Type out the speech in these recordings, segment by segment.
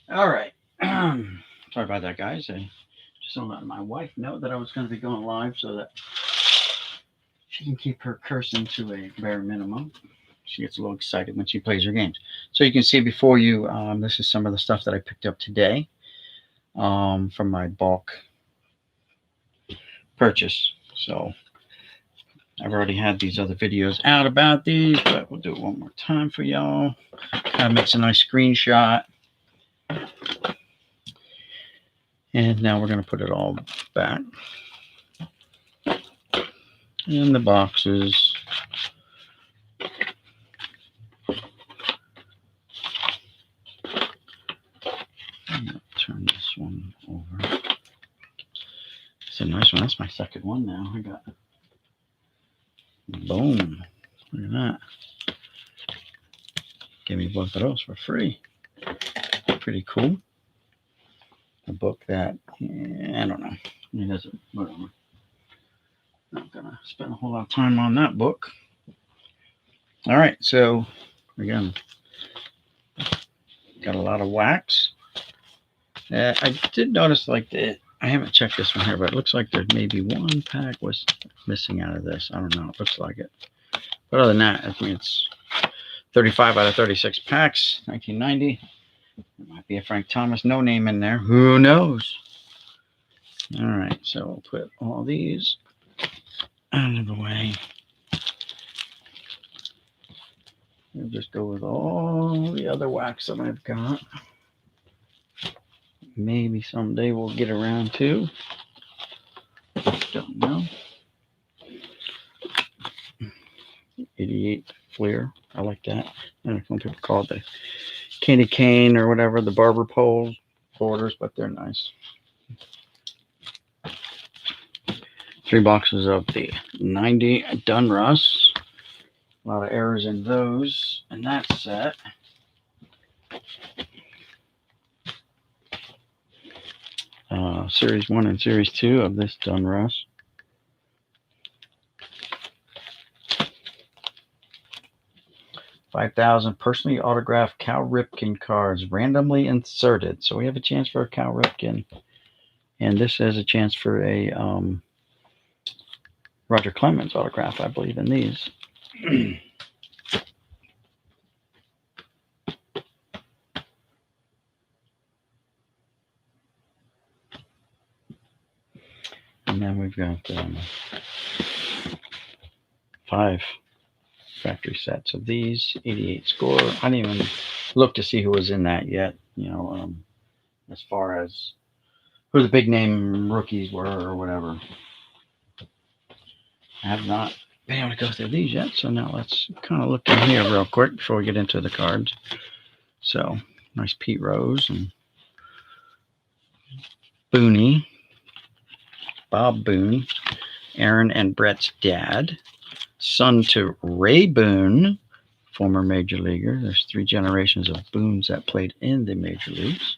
All right. Sorry about that, guys. I just want to let my wife know that I was going to be going live so that she can keep her cursing to a bare minimum. She gets a little excited when she plays her games. So you can see before you, this is some of the stuff that I picked up today from my bulk purchase. So I've already had these other videos out about these, but we'll do it one more time for y'all. Kind of makes a nice screenshot. And now we're going to put it all back in the boxes. Turn this one over. It's a nice one. That's my second one now. I got boom. Look at that. Gave me both of those for free. Pretty cool. A book that I don't know. It doesn't. Whatever. Not gonna spend a whole lot of time on that book. All right. So again, got a lot of wax. I did notice like that. I haven't checked this one here, but it looks like there's maybe one pack was missing out of this. I don't know. It looks like it. But other than that, I think it's 35 out of 36 packs, 1990. There might be a Frank Thomas no name in there. Who knows? All right, so we'll put all these out of the way. We'll just go with all the other wax that I've got. Maybe someday we'll get around to. Don't know. 88 Fleer. I like that. I don't know if some people call it the candy cane or whatever, the barber pole borders, but they're nice. 3 boxes of the 90 Dunruss. A lot of errors in those in that set. Series 1 and Series 2 of this Dunruss. $5,000 personally autographed Cal Ripken cards randomly inserted. So we have a chance for a Cal Ripken. And this has a chance for a Roger Clemens autograph, I believe, in these. And then we've got 5 factory sets of these, 88 score. I didn't even look to see who was in that yet, as far as who the big name rookies were or whatever. I have not been able to go through these yet, so now let's kind of look in here real quick before we get into the cards. So, nice Pete Rose and Booney, Bob Boone, Aaron and Brett's dad, son to Ray Boone, former major leaguer. There's 3 generations of Boones that played in the major leagues.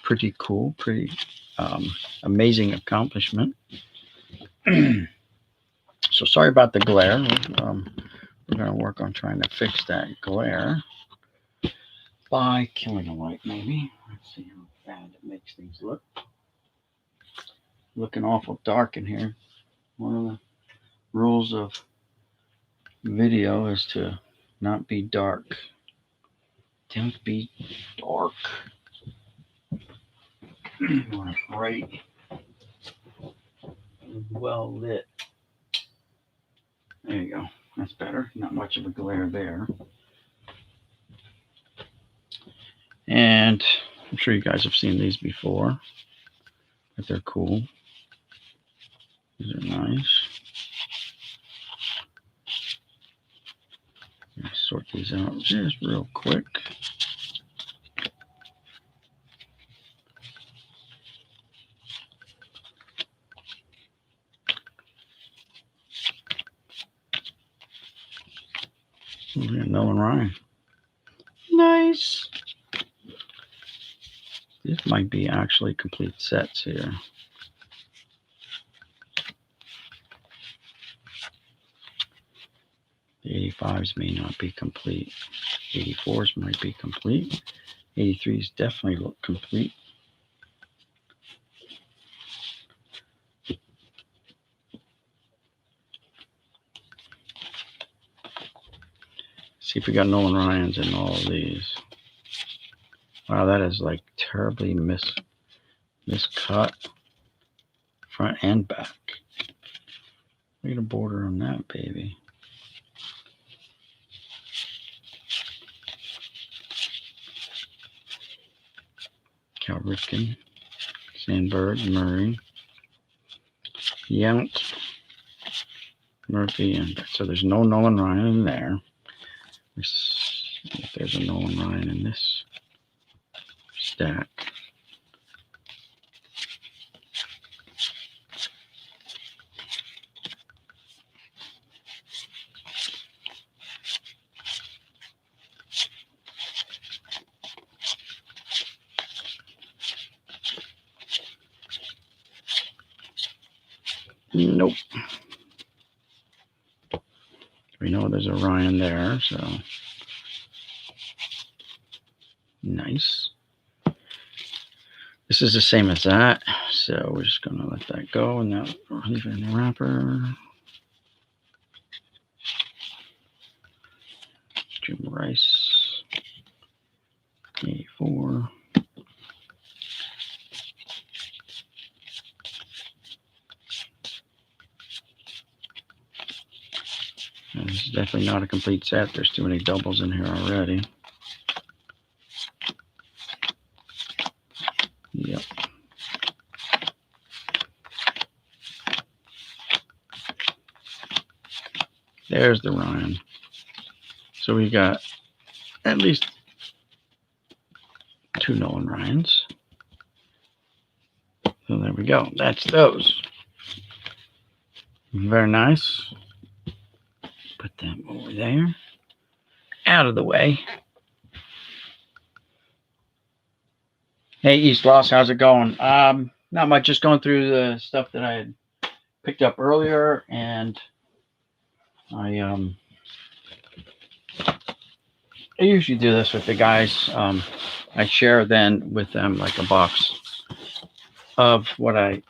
Pretty cool, pretty amazing accomplishment. So sorry about the glare. We're going to work on trying to fix that glare by killing a light, maybe. Let's see how bad it makes things look. Looking awful dark in here. One of the rules of video is to not be dark. Don't be dark. You want it bright, well lit. There you go. That's better. Not much of a glare there. And I'm sure you guys have seen these before, but they're cool. These are nice. Sort these out just real quick. Nolan Ryan. Nice. This might be actually complete sets here. The 85s may not be complete. 84s might be complete. 83s definitely look complete. See if we got Nolan Ryans in all of these. Wow, that is like terribly miscut, front and back. Look at the border on that baby. Cal Ripken, Sandberg, Murray, Yount, Murphy, and so there's no Nolan Ryan in there. Let's see if there's a Nolan Ryan in this stack. Nope. We know there's a Ryan there, so nice. This is the same as that, so we're just gonna let that go and now leave it in the wrapper. Jim Rice, 84. This is definitely not a complete set. There's too many doubles in here already. Yep. There's the Ryan. So we got at least 2 Nolan Ryans. So there we go. That's those. Very nice. Put them over there. Out of the way. Hey, East Loss, how's it going? Not much. Just going through the stuff that I had picked up earlier, and I usually do this with the guys. I share then with them like a box of what I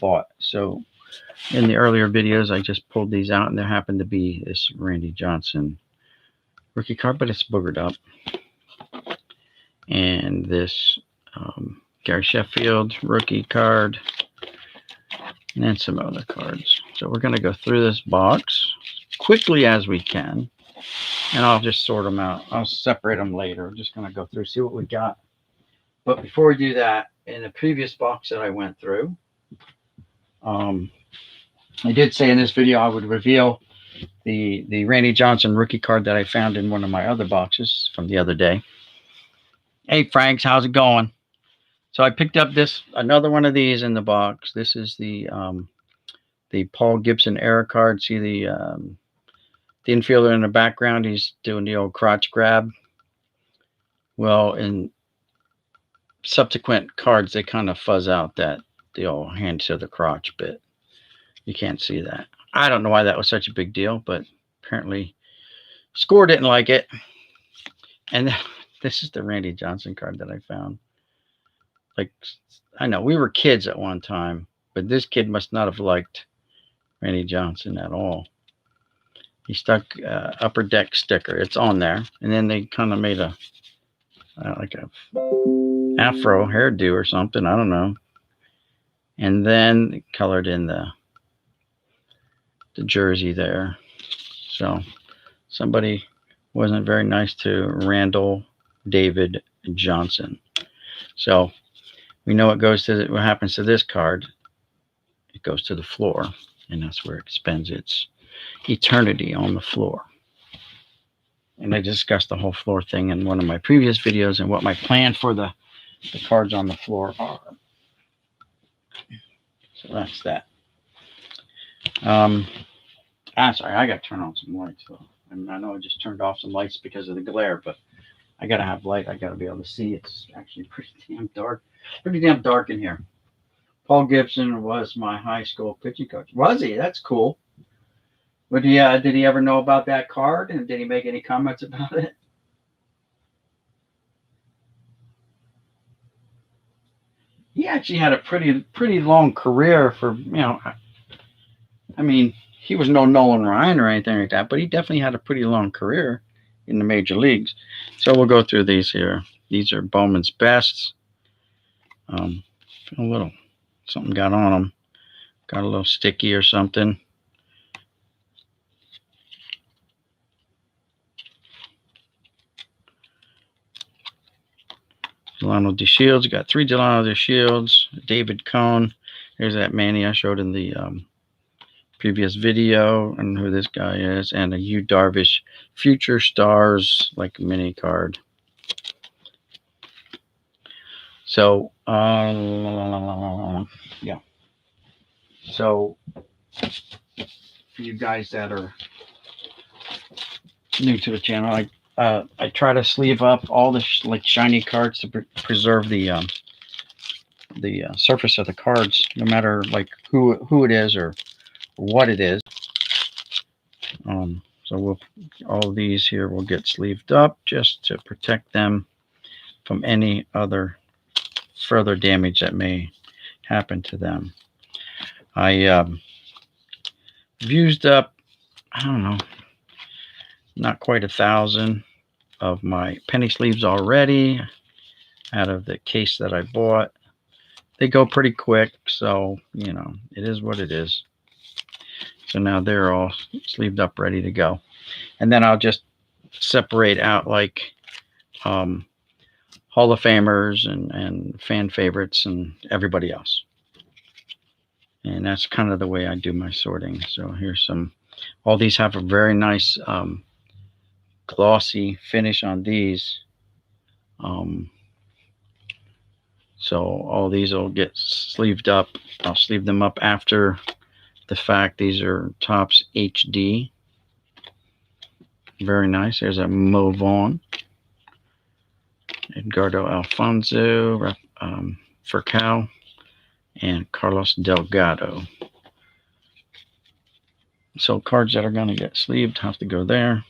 bought. So in the earlier videos, I just pulled these out, and there happened to be this Randy Johnson rookie card, but it's boogered up, and this Gary Sheffield rookie card, and then some other cards. So we're going to go through this box quickly as we can, and I'll just sort them out. I'll separate them later. I'm just going to go through, see what we got. But before we do that, in the previous box that I went through, I did say in this video I would reveal the Randy Johnson rookie card that I found in one of my other boxes from the other day. Hey, Franks, how's it going? So I picked up another one of these in the box. This is the Paul Gibson error card. See the infielder in the background? He's doing the old crotch grab. Well, in subsequent cards, they kind of fuzz out the old hand to the crotch bit. You can't see that. I don't know why that was such a big deal, but apparently Score didn't like it. And this is the Randy Johnson card that I found. Like, I know we were kids at one time, but this kid must not have liked Randy Johnson at all. He stuck Upper Deck sticker. It's on there. And then they kind of made like a afro hairdo or something. I don't know. And then colored in the jersey there. So somebody wasn't very nice to Randall David Johnson. So we know what happens to this card. It goes to the floor, and that's where it spends its eternity on the floor. And I discussed the whole floor thing in one of my previous videos and what my plan for the cards on the floor are. So that's that. Sorry, I got to turn on some lights. So I know I just turned off some lights because of the glare, but I got to have light. I got to be able to see. It's actually pretty damn dark. Pretty damn dark in here. Paul Gibson was my high school pitching coach. Was he? That's cool. But did he ever know about that card? And did he make any comments about it? he actually had a pretty long career for, I mean, he was no Nolan Ryan or anything like that, but he definitely had a pretty long career in the major leagues. So we'll go through these here. These are Bowman's bests. A little something got on them. Got a little sticky or something. Delano DeShields. You got 3 Delano DeShields. David Cone. There's that Manny I showed in the previous video, and who this guy is, and a Yu Darvish Future Stars like mini card. So yeah. So for you guys that are new to the channel, I try to sleeve up all the shiny cards to preserve the surface of the cards, no matter like who it is or what it is. So all of these here will get sleeved up just to protect them from any other further damage that may happen to them. I've used up, I don't know, not quite 1,000 of my penny sleeves already out of the case that I bought. They go pretty quick, so it is what it is. So now they're all sleeved up, ready to go. And then I'll just separate out like Hall of Famers and fan favorites and everybody else. And that's kind of the way I do my sorting. So here's all these have a very nice glossy finish on these. So all these will get sleeved up. I'll sleeve them up after the fact. These are Topps HD. Very nice. There's a Mo Vaughn, Edgardo Alfonzo, Furcal, and Carlos Delgado. So cards that are going to get sleeved have to go there.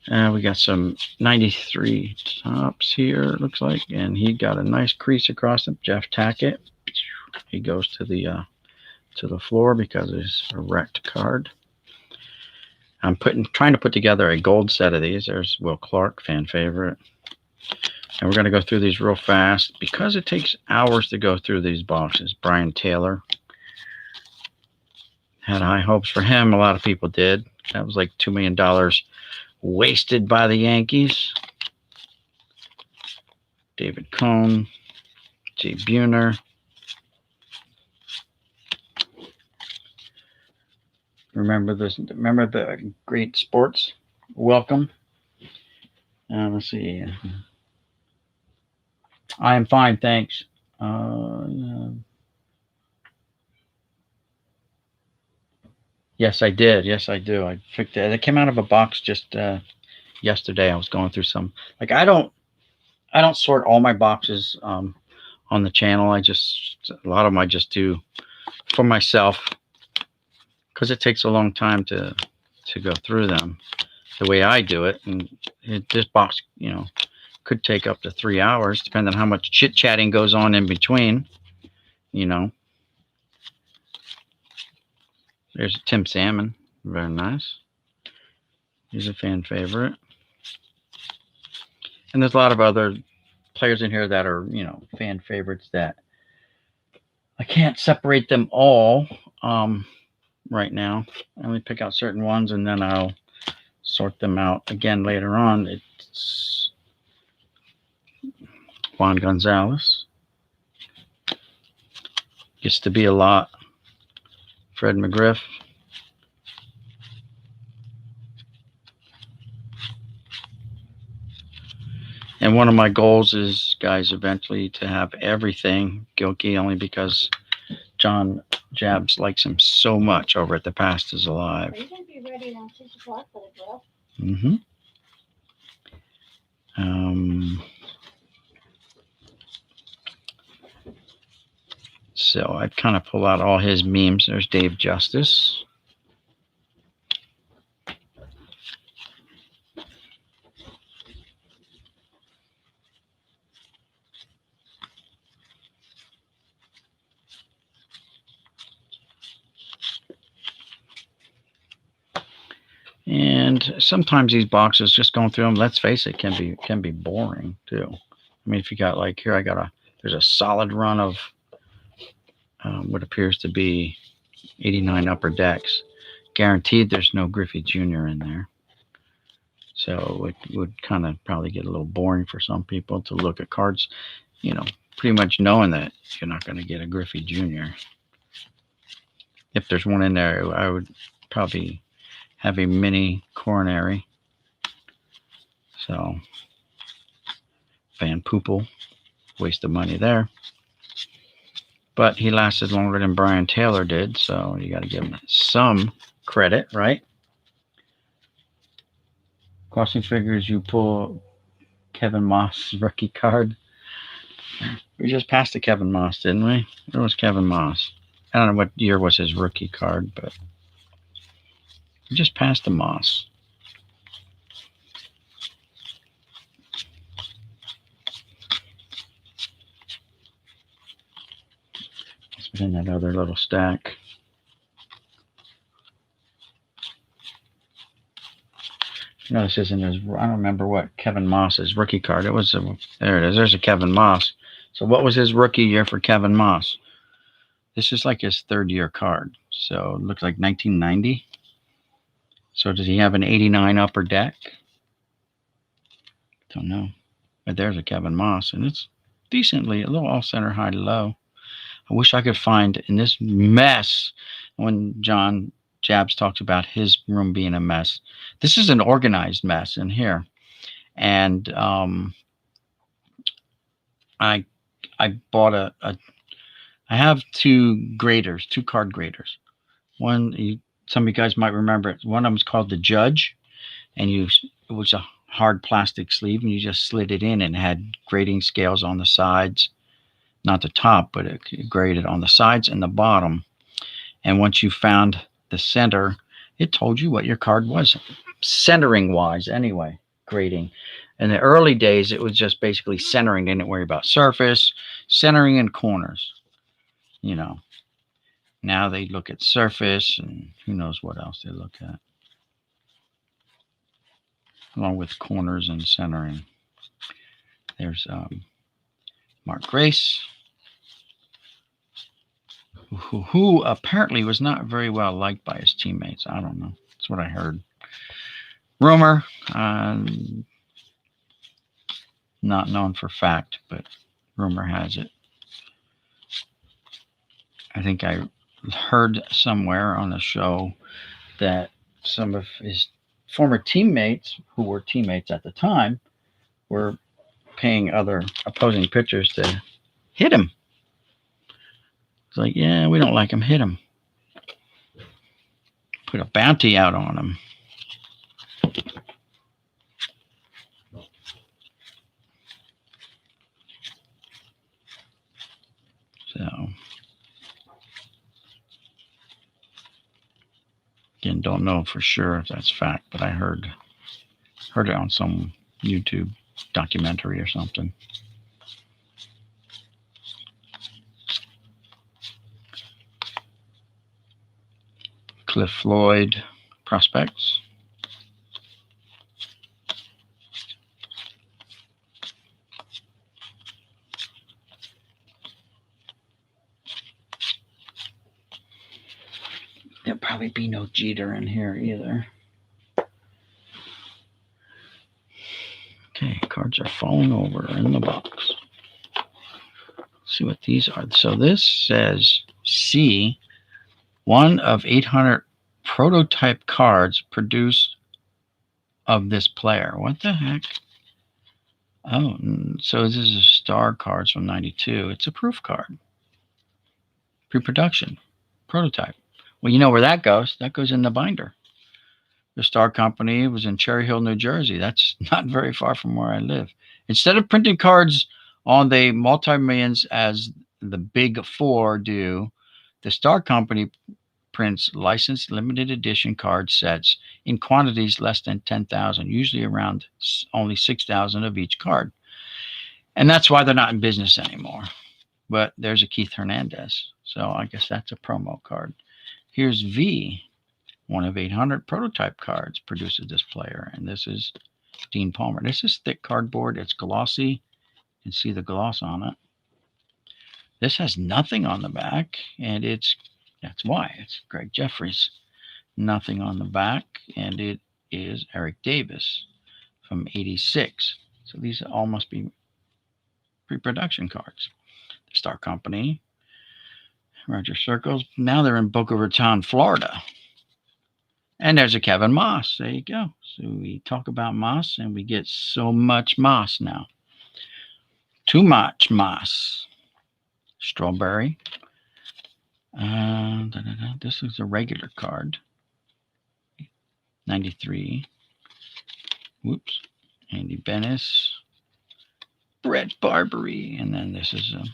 We got some 93 Topps here, it looks like, and he got a nice crease across him. Jeff Tackett. He goes to the floor because it's a wrecked card. I'm trying to put together a gold set of these. There's Will Clark, fan favorite. And we're going to go through these real fast because it takes hours to go through these boxes. Brian Taylor. Had high hopes for him. A lot of people did. That was like $2 million wasted by the Yankees. David Cone. Jay Buhner. Remember the great sports? Welcome. Let's see. I am fine, thanks. Yes, I did. Yes, I do. I picked it. It came out of a box just yesterday. I was going through some. Like I don't sort all my boxes on the channel. A lot of them I just do for myself because it takes a long time to go through them the way I do it. And this box, could take up to 3 hours, depending on how much chit-chatting goes on in between, There's Tim Salmon. Very nice. He's a fan favorite. And there's a lot of other players in here that are, fan favorites that I can't separate them all right now. I only pick out certain ones, and then I'll sort them out again later on. It's Juan Gonzalez. Used to be a lot. Fred McGriff. And one of my goals is, guys, eventually to have everything Gilkey, only because John Jabs likes him so much over at The Past Is Alive. Are you going to be ready around 6 o'clock for the grill? Mm-hmm. So I'd kind of pull out all his memes. There's Dave Justice. And sometimes these boxes, just going through them, let's face it, can be boring too. I mean, if you got like here, there's a solid run of what appears to be 89 Upper Decks. Guaranteed there's no Griffey Jr. in there. So it would kind of probably get a little boring for some people to look at cards, pretty much knowing that you're not going to get a Griffey Jr. If there's one in there, I would probably have a mini coronary. So Van Poopel, waste of money there. But he lasted longer than Brian Taylor did, so you got to give him some credit, right? Crossing figures, you pull Kevin Moss rookie card. We just passed the Kevin Moss, didn't we? It was Kevin Moss. I don't know what year was his rookie card, but we just passed the Moss. It's in that other little stack. No, this isn't his. I don't remember what Kevin Moss's rookie card. It was there. It is. There's a Kevin Moss. So what was his rookie year for Kevin Moss? This is like his third year card. So it looks like 1990. So does he have an 89 Upper Deck? Don't know. But there's a Kevin Moss, and it's decently a little off center, high to low. I wish I could find in this mess when John Jabs talks about his room being a mess. This is an organized mess in here. And I bought I have two card graders. One, some of you guys might remember it. One of them is called the Judge, and it was a hard plastic sleeve, and you just slid it in and had grading scales on the sides, not the top, but it graded on the sides and the bottom. And once you found the center, it told you what your card was, centering wise anyway, grading. In the early days, it was just basically centering. They didn't worry about surface, centering and corners. Now they look at surface and who knows what else they look at, along with corners and centering. There's Mark Grace, who apparently was not very well liked by his teammates. I don't know. That's what I heard. Rumor, not known for fact, but rumor has it. I think I heard somewhere on a show that some of his former teammates, who were teammates at the time, were paying other opposing pitchers to hit him. It's like, yeah, we don't like him. Hit him. Put a bounty out on him. So, again, don't know for sure if that's fact, but I heard it on some YouTube documentary or something. Cliff Floyd prospects. There'll probably be no Jeter in here either. Okay, cards are falling over in the box. Let's see what these are. So this says C, 1 of 800 prototype cards produced of this player. What the heck? Oh, so this is a star cards from 92. It's a proof card. Pre-production. Prototype. Well, you know where that goes. That goes in the binder. The Star Company was in Cherry Hill, New Jersey. That's not very far from where I live. Instead of printing cards on the multi-millions as the big four do, the Star Company prints licensed limited edition card sets in quantities less than 10,000, usually around only 6,000 of each card. And that's why they're not in business anymore. But there's a Keith Hernandez. So I guess that's a promo card. Here's V, 1 of 800 prototype cards produces this player. And this is Dean Palmer. This is thick cardboard. It's glossy. You can see the gloss on it. This has nothing on the back, and that's why it's Greg Jeffries. Nothing on the back, and it is Eric Davis from '86. So these all must be pre-production cards. The Star Company, Roger Circles. Now they're in Boca Raton, Florida. And there's a Kevin Moss. There you go. So we talk about Moss, and we get so much Moss now. Too much Moss. Strawberry. This is a regular card. 93. Whoops. Andy Bennis. Brett Barbary. And then this is a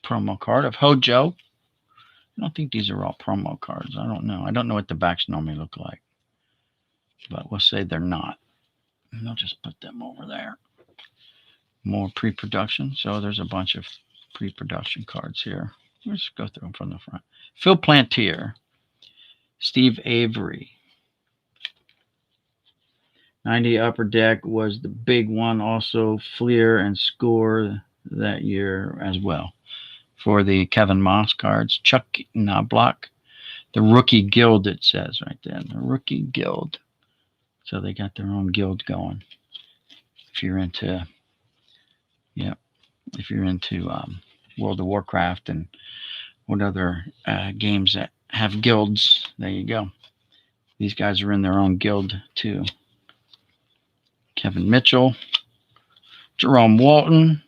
promo card of Hojo. I don't think these are all promo cards. I don't know. I don't know what the backs normally look like. But we'll say they're not. And I'll just put them over there. More pre-production. So there's a bunch of pre-production cards here. Let's go through them from the front. Phil Plantier. Steve Avery. 90 Upper Deck was the big one. Also Fleer and Score that year as well. For the Kevin Moss cards. Chuck Knobloch. The Rookie Guild, it says right there. The Rookie Guild. So they got their own guild going. If you're into, World of Warcraft and what other games that have guilds, there you go. These guys are in their own guild too. Kevin Mitchell, Jerome Walton,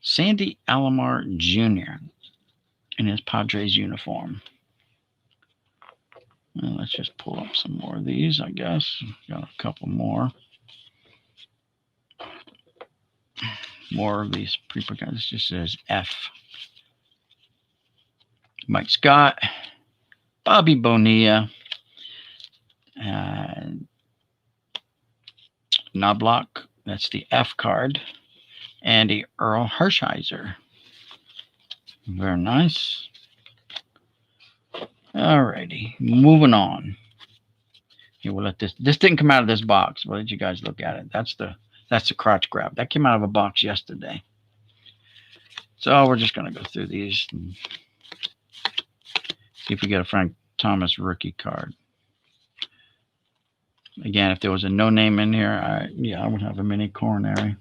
Sandy Alomar Jr. in his Padres uniform. Well, let's just pull up some more of these, I guess. Got a couple more. More of these pre-production. This just says F. Mike Scott, Bobby Bonilla, Knobloch, that's the F card, Andy Earl Hershiser. Very nice. Alrighty, moving on. Here, we'll let this didn't come out of this box. We'll let you guys look at it. That's the crotch grab. That came out of a box yesterday. So we're just gonna go through these and see if we get a Frank Thomas rookie card. Again, if there was a no name in here, I would have a mini coronary.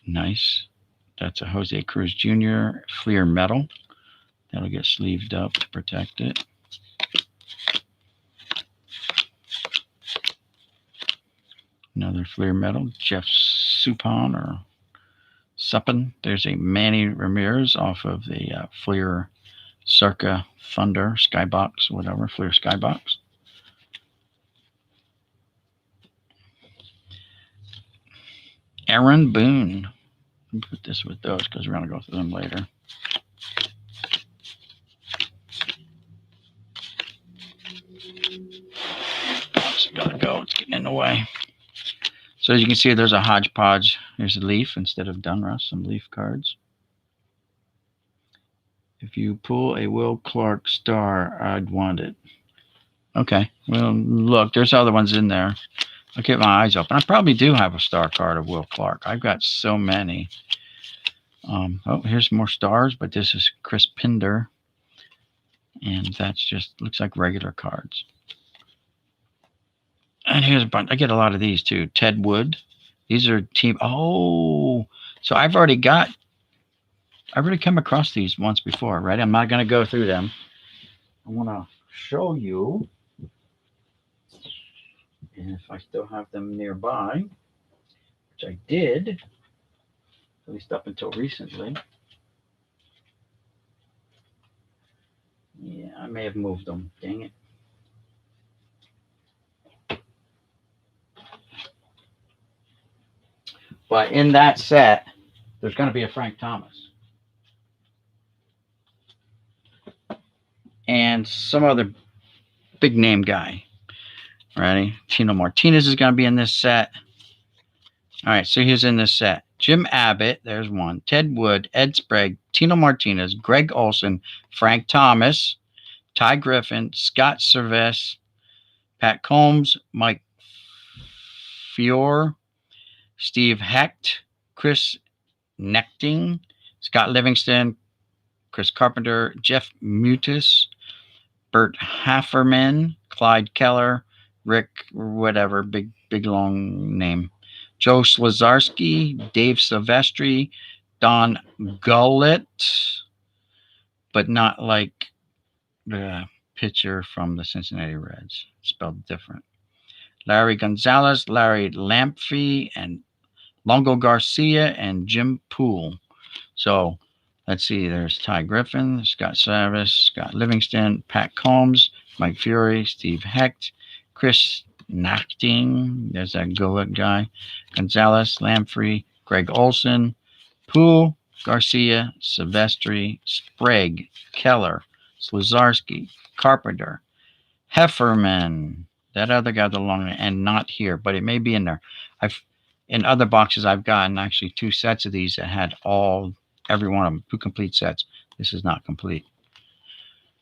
Nice. That's a Jose Cruz Jr. Fleer metal. That'll get sleeved up to protect it. Another Fleer metal. Jeff Suppan or Suppin. There's a Manny Ramirez off of the Fleer Circa Thunder Skybox, whatever, Fleer Skybox. Aaron Boone. Put this with those because we're going to go through them later. It's got to go. It's getting in the way. So as you can see, there's a hodgepodge. There's a leaf instead of Donruss, some leaf cards. If you pull a Will Clark star, I'd want it. Okay. Well, look, there's other ones in there. I'll keep my eyes open. I probably do have a star card of Will Clark. I've got so many. Oh, here's more stars, but this is Chris Pinder. And that's just, looks like regular cards. And here's a bunch. I get a lot of these too. Ted Wood. These are team. Oh, so I've already come across these once before, right? I'm not going to go through them. I want to show you. And if I still have them nearby, which I did, at least up until recently. Yeah, I may have moved them. Dang it. But in that set, there's going to be a Frank Thomas. And some other big name guy. Ready? Tino Martinez is going to be in this set. All right, so he's in this set. Jim Abbott, there's one. Ted Wood, Ed Sprague, Tino Martinez, Greg Olson, Frank Thomas, Ty Griffin, Scott Servais, Pat Combs, Mike Fiore, Steve Hecht, Chris Nechting, Scott Livingston, Chris Carpenter, Jeff Mutis, Bert Hafferman, Clyde Keller, Rick, whatever, big long name, Joe Slazarski, Dave Silvestri, Don Gullett, but not like the pitcher from the Cincinnati Reds, spelled different. Larry Gonzalez, Larry Lamphy, and Longo Garcia, and Jim Poole. So let's see, there's Ty Griffin, Scott Savas, Scott Livingston, Pat Combs, Mike Fiore, Steve Hecht, Chris Nachting, there's that Gullett guy, Gonzalez, Lamphy, Greg Olson, Poole, Garcia, Silvestri, Sprague, Keller, Slazarski, Carpenter, Hefferman, that other guy, the long, and not here, but it may be in there. In other boxes I've gotten actually 2 sets of these that had every one of them, 2 complete sets. This is not complete.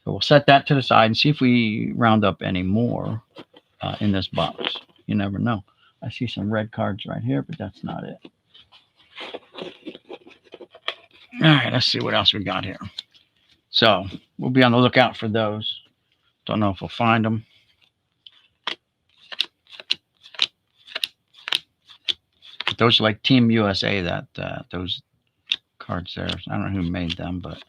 So we'll set that to the side and see if we round up any more in this box. You never know. I see some red cards right here, but that's not it. All right, let's see what else we got here. So we'll be on the lookout for those. Don't know if we'll find them. Those are like Team USA, those cards there. I don't know who made them, but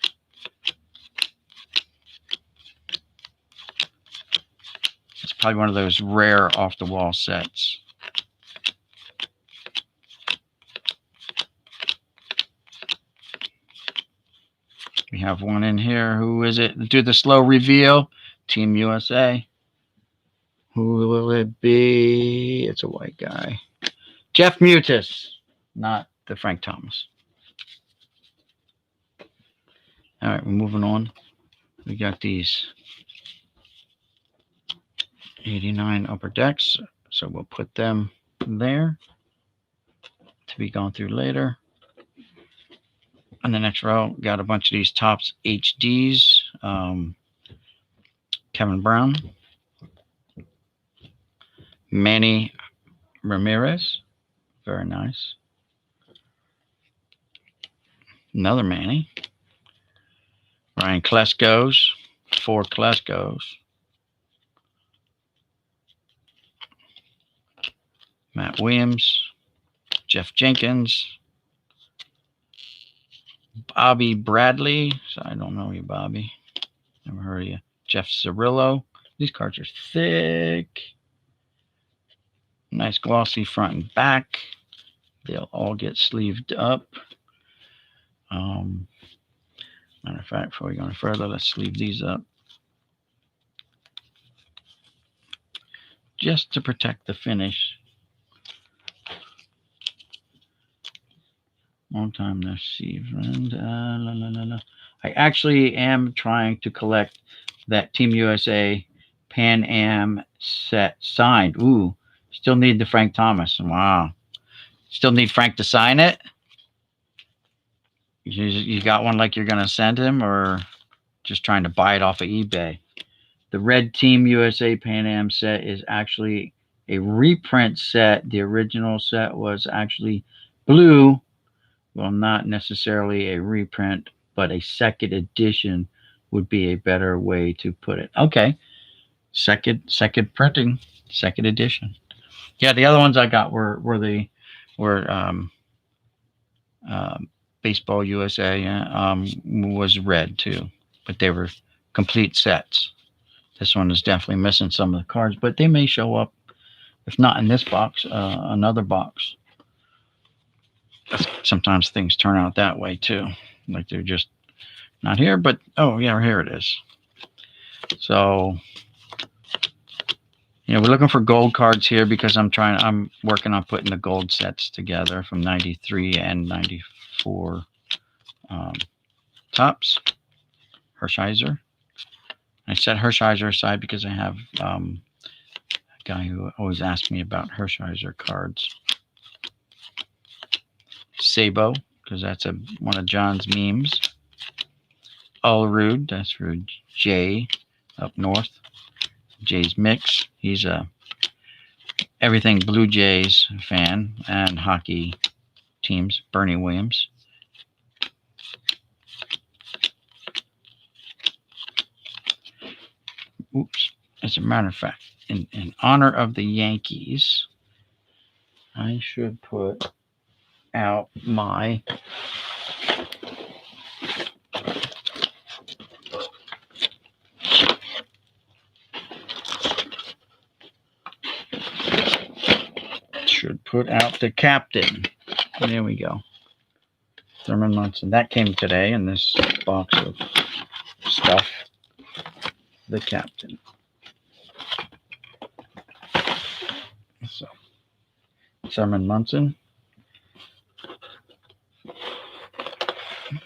it's probably one of those rare off-the-wall sets. We have one in here. Who is it? Do the slow reveal. Team USA. Who will it be? It's a white guy. Jeff Mutis, not the Frank Thomas. All right, we're moving on. We got these 89 upper decks, so we'll put them there to be gone through later. On the next row, got a bunch of these Topps HDs. Kevin Brown, Manny Ramirez, very nice. Another Manny. Ryan Klesko's, 4 Klesko's. Matt Williams, Jeff Jenkins, Bobby Bradley. So I don't know you, Bobby. Never heard of you. Jeff Cirillo. These cards are thick. Nice glossy front and back. They'll all get sleeved up. Matter of fact, before we go any further, let's sleeve these up. Just to protect the finish. Long time no see, friend. I actually am trying to collect that Team USA Pan Am set signed. Ooh, still need the Frank Thomas. Wow. Still need Frank to sign it? You got one like you're going to send him, or just trying to buy it off of eBay? The red Team USA Pan Am set is actually a reprint set. The original set was actually blue. Well, not necessarily a reprint, but a second edition would be a better way to put it. Okay. Second printing, second edition. Yeah, the other ones I got were Baseball USA was red too, but they were complete sets. This one is definitely missing some of the cards, but they may show up, if not in this box, another box. Sometimes things turn out that way too, like they're just not here, but oh yeah, here it is. So we're looking for gold cards here because I'm working on putting the gold sets together from 93 and 94 Topps. Hershiser. I set Hershiser aside because I have a guy who always asks me about Hershiser cards. Sabo, because that's one of John's memes. Allrood, that's for J. up north. Jays Mix. He's a everything Blue Jays fan and hockey teams. Bernie Williams. Oops. As a matter of fact, in honor of the Yankees, I should put out my the captain. There we go. Thurman Munson. That came today in this box of stuff. The captain. So, Thurman Munson.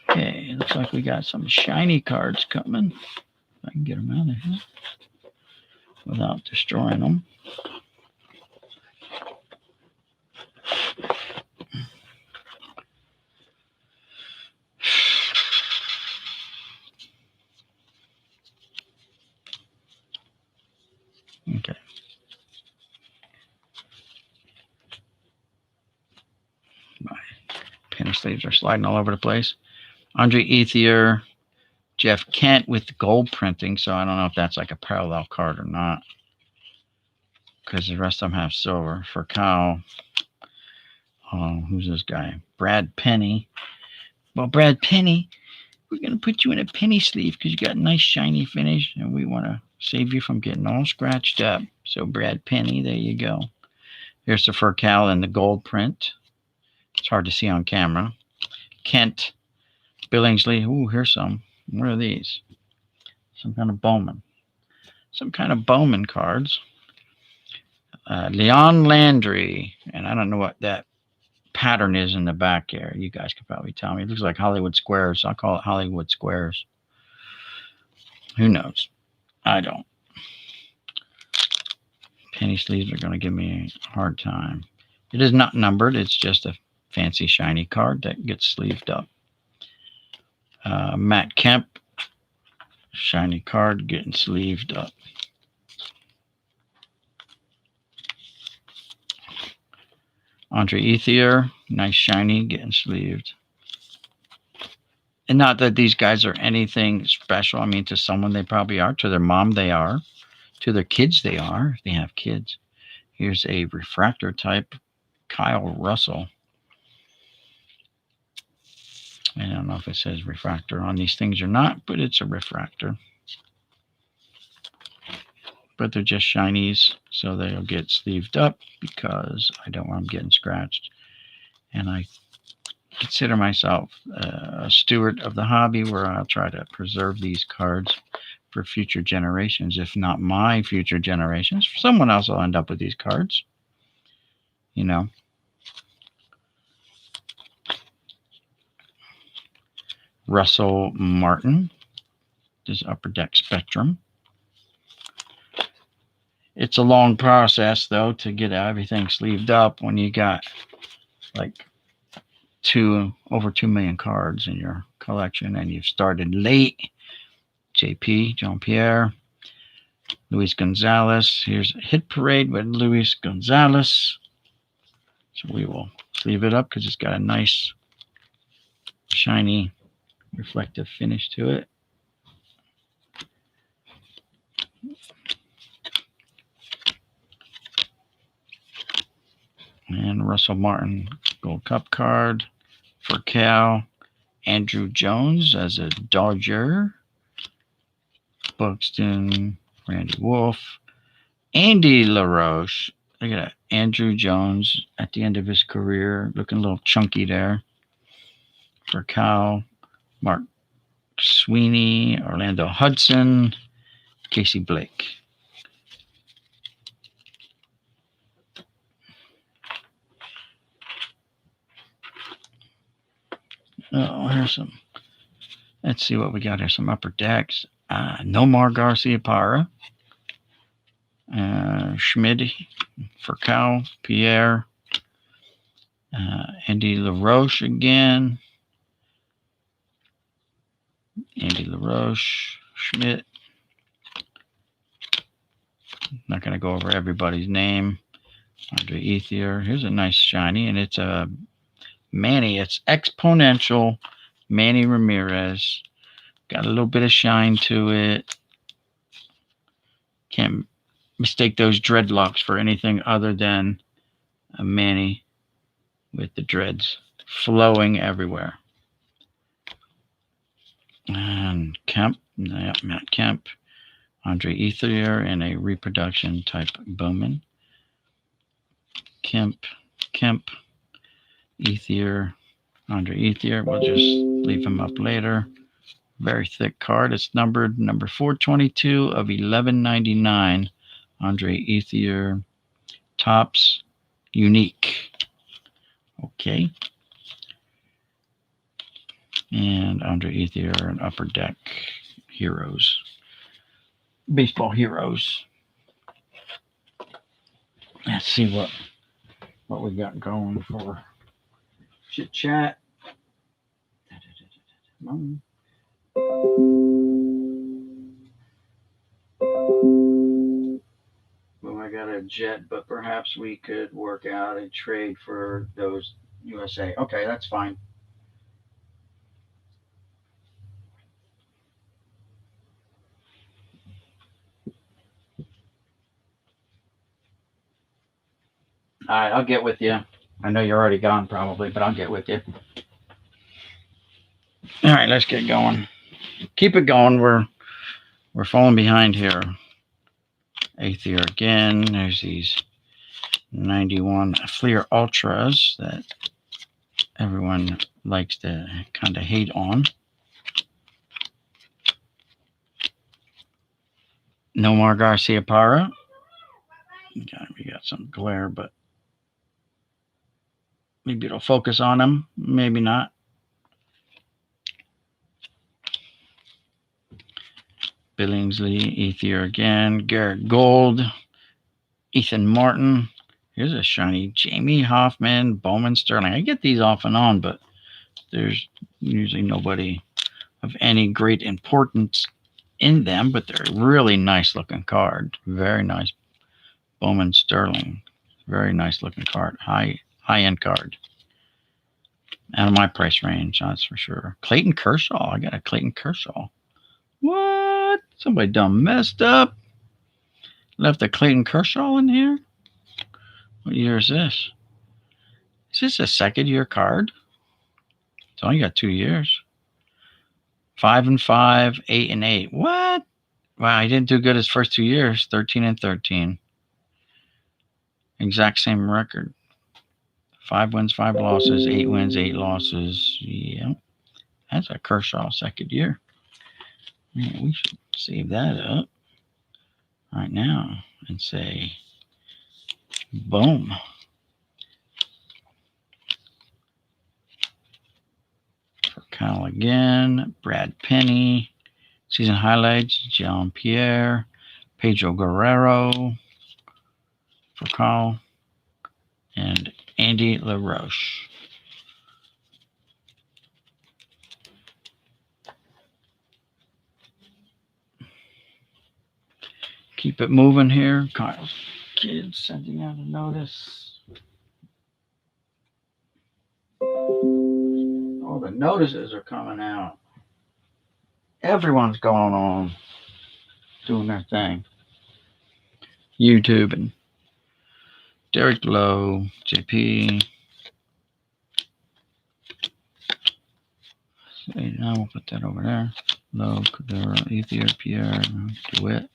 Okay, looks like we got some shiny cards coming. If I can get them out of here without destroying them. Okay. My penny sleeves are sliding all over the place. Andre Ethier, Jeff Kent with gold printing, so I don't know if that's like a parallel card or not, because the rest of them have silver. For Kyle, who's this guy? Brad Penny. Well, Brad Penny, we're going to put you in a penny sleeve because you got a nice shiny finish, and we want to save you from getting all scratched up. So Brad Penny, there you go. Here's the Furcal in the gold print. It's hard to see on camera. Kent, Billingsley. Ooh, here's some. What are these? Some kind of Bowman. Some kind of Bowman cards. Leon Landry. And I don't know what that pattern is in the back here. You guys can probably tell me. It looks like Hollywood Squares. I'll call it Hollywood Squares. Who knows? I don't. Penny sleeves are going to give me a hard time. It is not numbered. It's just a fancy shiny card that gets sleeved up. Matt Kemp, shiny card getting sleeved up. Andre Ethier, nice shiny, getting sleeved. And not that these guys are anything special. I mean, to someone they probably are. To their mom they are. To their kids they are, if they have kids. Here's a refractor type, Kyle Russell. I don't know if it says refractor on these things or not, but it's a refractor. But they're just shinies, so they'll get sleeved up because I don't want them getting scratched. And I consider myself a steward of the hobby where I'll try to preserve these cards for future generations, if not my future generations. Someone else will end up with these cards, you know. Russell Martin, this Upper Deck Spectrum. It's a long process, though, to get everything sleeved up when you got like over 2 million cards in your collection and you've started late. JP, Jean-Pierre, Luis Gonzalez. Here's a hit parade with Luis Gonzalez. So we will sleeve it up because it's got a nice, shiny, reflective finish to it. And Russell Martin Gold Cup card for Cal. Andrew Jones as a Dodger. Buxton, Randy Wolf. Andy LaRoche. Look at that. Andrew Jones at the end of his career. Looking a little chunky there. For Cal. Mark Sweeney. Orlando Hudson. Casey Blake. Oh, here's some. Let's see what we got here. Some upper decks. Nomar Garciaparra. Schmid for Cal. Pierre. Andy LaRoche again. Andy LaRoche. Schmidt. Not going to go over everybody's name. Andre Ethier. Here's a nice shiny, and it's a Manny. It's Exponential Manny Ramirez. Got a little bit of shine to it. Can't mistake those dreadlocks for anything other than a Manny with the dreads flowing everywhere. And Kemp, Matt Kemp, Andre Ethier, and a reproduction type Bowman. Kemp, Ethier, Andre Ethier. We'll just leave him up later. Very thick card. It's numbered number 422 of 1199. Andre Ethier, Topps, unique. Okay. And Andre Ethier and Upper Deck Heroes. Baseball Heroes. Let's see what we got going for chit chat. Well, I got a jet, but perhaps we could work out a trade for those USA. Okay, that's fine. All right, I'll get with you. I know you're already gone probably, but I'll get with you. All right, let's get going. Keep it going. We're falling behind here. Ethier again. There's these 91 Fleer Ultras that everyone likes to kind of hate on. Nomar Garciaparra. Okay, we got some glare, but maybe it'll focus on him. Maybe not. Billingsley, Ethier again. Garrett Gold. Ethan Martin. Here's a shiny Jamie Hoffman, Bowman Sterling. I get these off and on, but there's usually nobody of any great importance in them, but they're a really nice looking card. Very nice. Bowman Sterling. Very nice looking card. High end card. Out of my price range, that's for sure. Clayton Kershaw. I got a Clayton Kershaw. What? Somebody done messed up. Left a Clayton Kershaw in here? What year is this? Is this a second year card? It's only got 2 years. 5 and 5, 8 and 8. What? Wow, he didn't do good his first 2 years. 13 and 13. Exact same record. 5 wins, 5 losses. 8 wins, 8 losses. Yeah. That's a Kershaw second year. Man, we should save that up right now and say, boom. For Kyle again, Brad Penny, season highlights, John Pierre, Pedro Guerrero for Kyle, and Andy LaRoche. Keep it moving here. Kyle's kids sending out a notice. Oh, the notices are coming out. Everyone's going on doing their thing. YouTube and Derek Lowe, JP. Now we'll put that over there. Lowe, Cordero, Ethier, Pierre, DeWitt.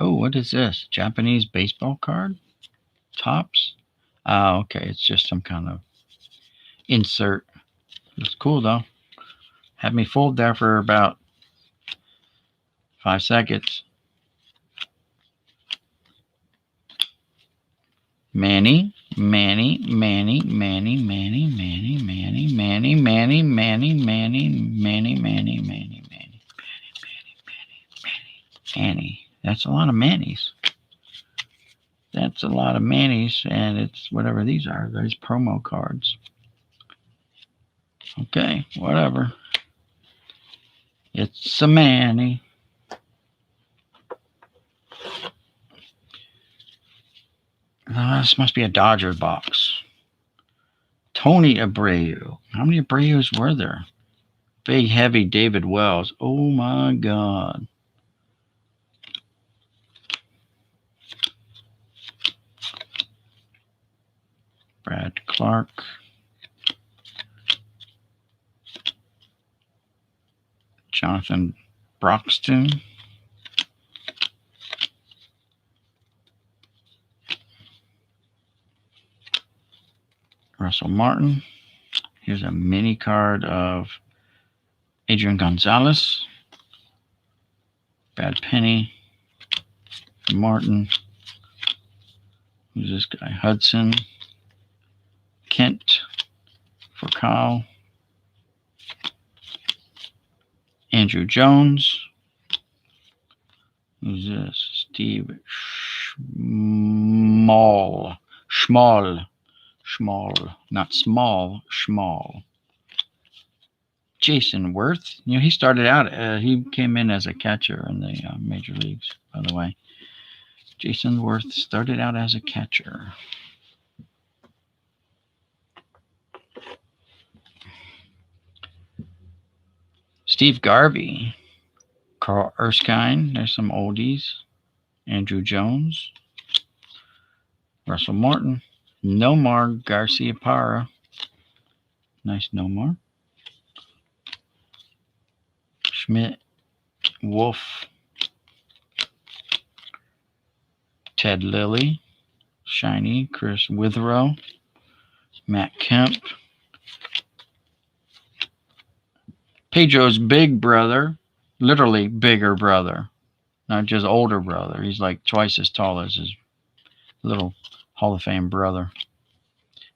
Oh, what is this? Japanese baseball card? Topps? Oh, okay. It's just some kind of insert. Looks cool, though. Had me fooled there for about 5 seconds. Manny, Manny, Manny, Manny, Manny, Manny, Manny, Manny, Manny, Manny, Manny, Manny, Manny, Manny, Manny, Manny. That's a lot of Mannies. That's a lot of Mannies, and it's whatever these are. Those promo cards. Okay, whatever. It's a Manny. This must be a Dodger box. Tony Abreu. How many Abreus were there? Big, heavy David Wells. Oh, my God. Brad Clark. Jonathan Broxton. Russell Martin. Here's a mini card of Adrian Gonzalez. Brad Penny. Martin. Who's this guy? Hudson. Kent for Kyle. Andrew Jones. Who's this? Steve Schmall. Not small, Schmall. Jason Worth. You know, he started out, he came in as a catcher in the major leagues, by the way. Jason Worth started out as a catcher. Steve Garvey. Carl Erskine. There's some oldies. Andrew Jones. Russell Martin. Nomar Garciaparra. Nice Nomar. Schmidt. Wolf. Ted Lilly. Shiny. Chris Withrow. Matt Kemp. Pedro's big brother. Literally bigger brother. Not just older brother. He's like twice as tall as his little Hall of Fame brother.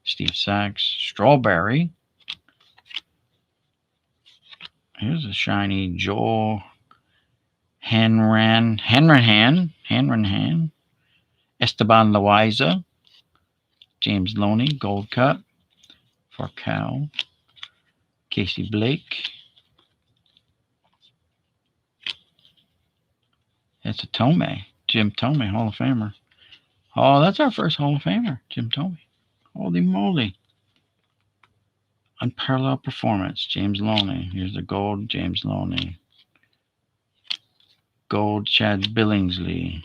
Steve Sachs. Strawberry. Here's a shiny Joel Hanrahan. Esteban Loaiza. James Loney. Gold Cup for Cal. Casey Blake. It's a Tomei. Jim Tomei, Hall of Famer. Oh, that's our first Hall of Famer, Jim Tomei. Holy moly. Unparalleled performance, James Loney. Here's the gold, James Loney. Gold, Chad Billingsley.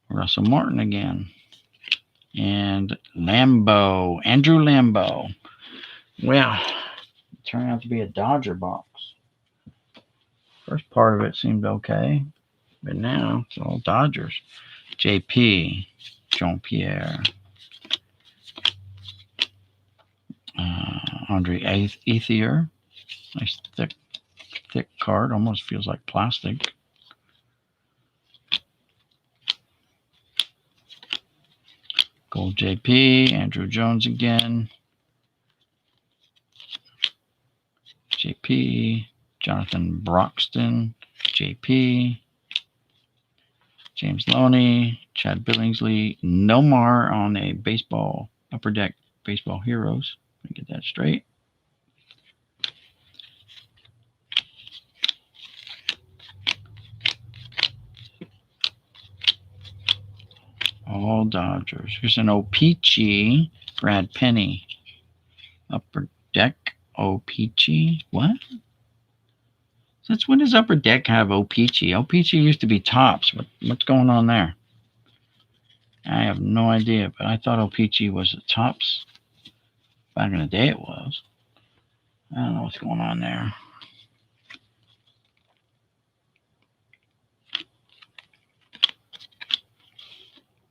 Russell Martin again. And Lambeau, Andrew Lambeau. Well, it turned out to be a Dodger box. First part of it seemed okay, but now it's all Dodgers. JP, Jean-Pierre, Andre Ethier. Nice thick card, almost feels like plastic. Gold JP, Andrew Jones again. JP, Jonathan Broxton, JP, James Loney, Chad Billingsley, Nomar on a baseball, Upper Deck Baseball Heroes. Let me get that straight. All Dodgers. Here's an O-Pee-Chee, Brad Penny. Upper Deck O-Pee-Chee. What? Since when does Upper Deck have O-Pee-Chee? O-Pee-Chee used to be Tops. What's going on there? I have no idea, but I thought O-Pee-Chee was the Tops. Back in the day it was. I don't know what's going on there.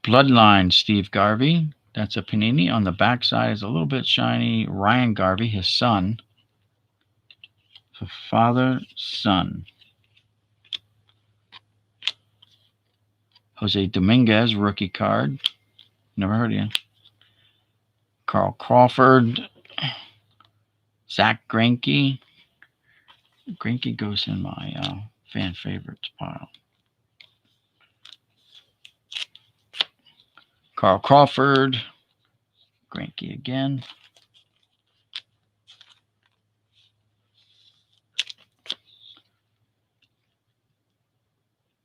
Bloodline, Steve Garvey. That's a Panini. On the backside is a little bit shiny. Ryan Garvey, his son. So father, son. Jose Dominguez, rookie card. Never heard of you. Carl Crawford. Zach Greinke. Greinke goes in my fan favorites pile. Carl Crawford. Greinke again.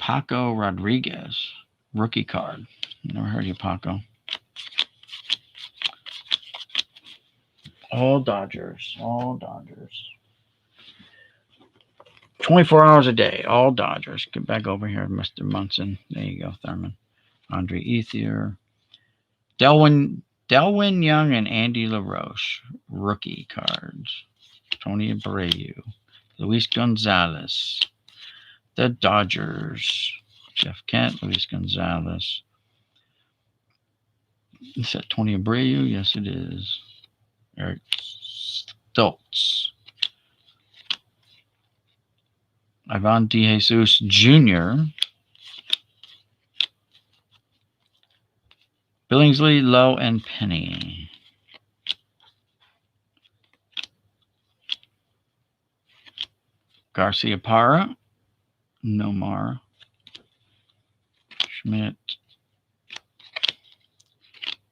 Paco Rodriguez, rookie card. Never heard of you, Paco. All Dodgers. All Dodgers. 24 hours a day. All Dodgers. Get back over here, Mr. Munson. There you go, Thurman. Andre Ethier. Delwyn Young and Andy LaRoche. Rookie cards. Tony Abreu. Luis Gonzalez. The Dodgers. Jeff Kent. Luis Gonzalez. Is that Tony Abreu? Yes, it is. Eric Stoltz. Ivan DeJesus Jr. Billingsley, Lowe, and Penny. Garcia Parra. Nomar. Schmidt.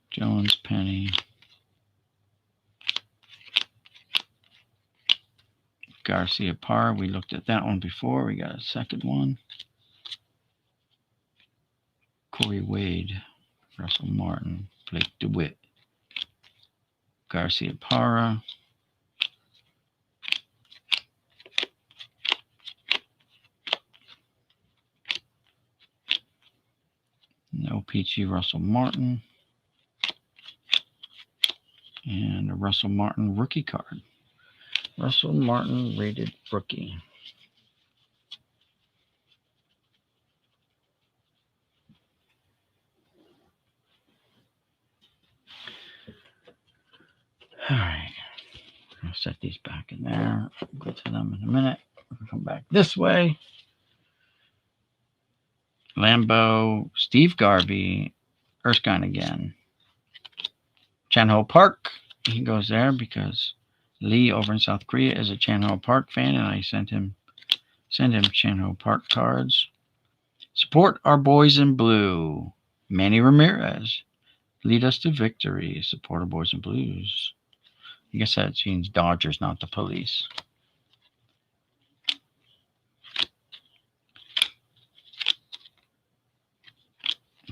Jones, Penny. Garcia Parra. We looked at that one before. We got a second one. Corey Wade. Russell Martin. Blake DeWitt. Garcia Parra. No Peachy, Russell Martin. And a Russell Martin rookie card. Russell Martin rated rookie. All right. I'll set these back in there. I'll go to them in a minute. We'll come back this way. Lambeau, Steve Garvey, Erskine again. Chan-Ho Park. He goes there because Lee over in South Korea is a Chan-Ho Park fan, and I send him Chan-Ho Park cards. Support our boys in blue. Manny Ramirez. Lead us to victory. Support our boys in blues. I guess that means Dodgers, not the police.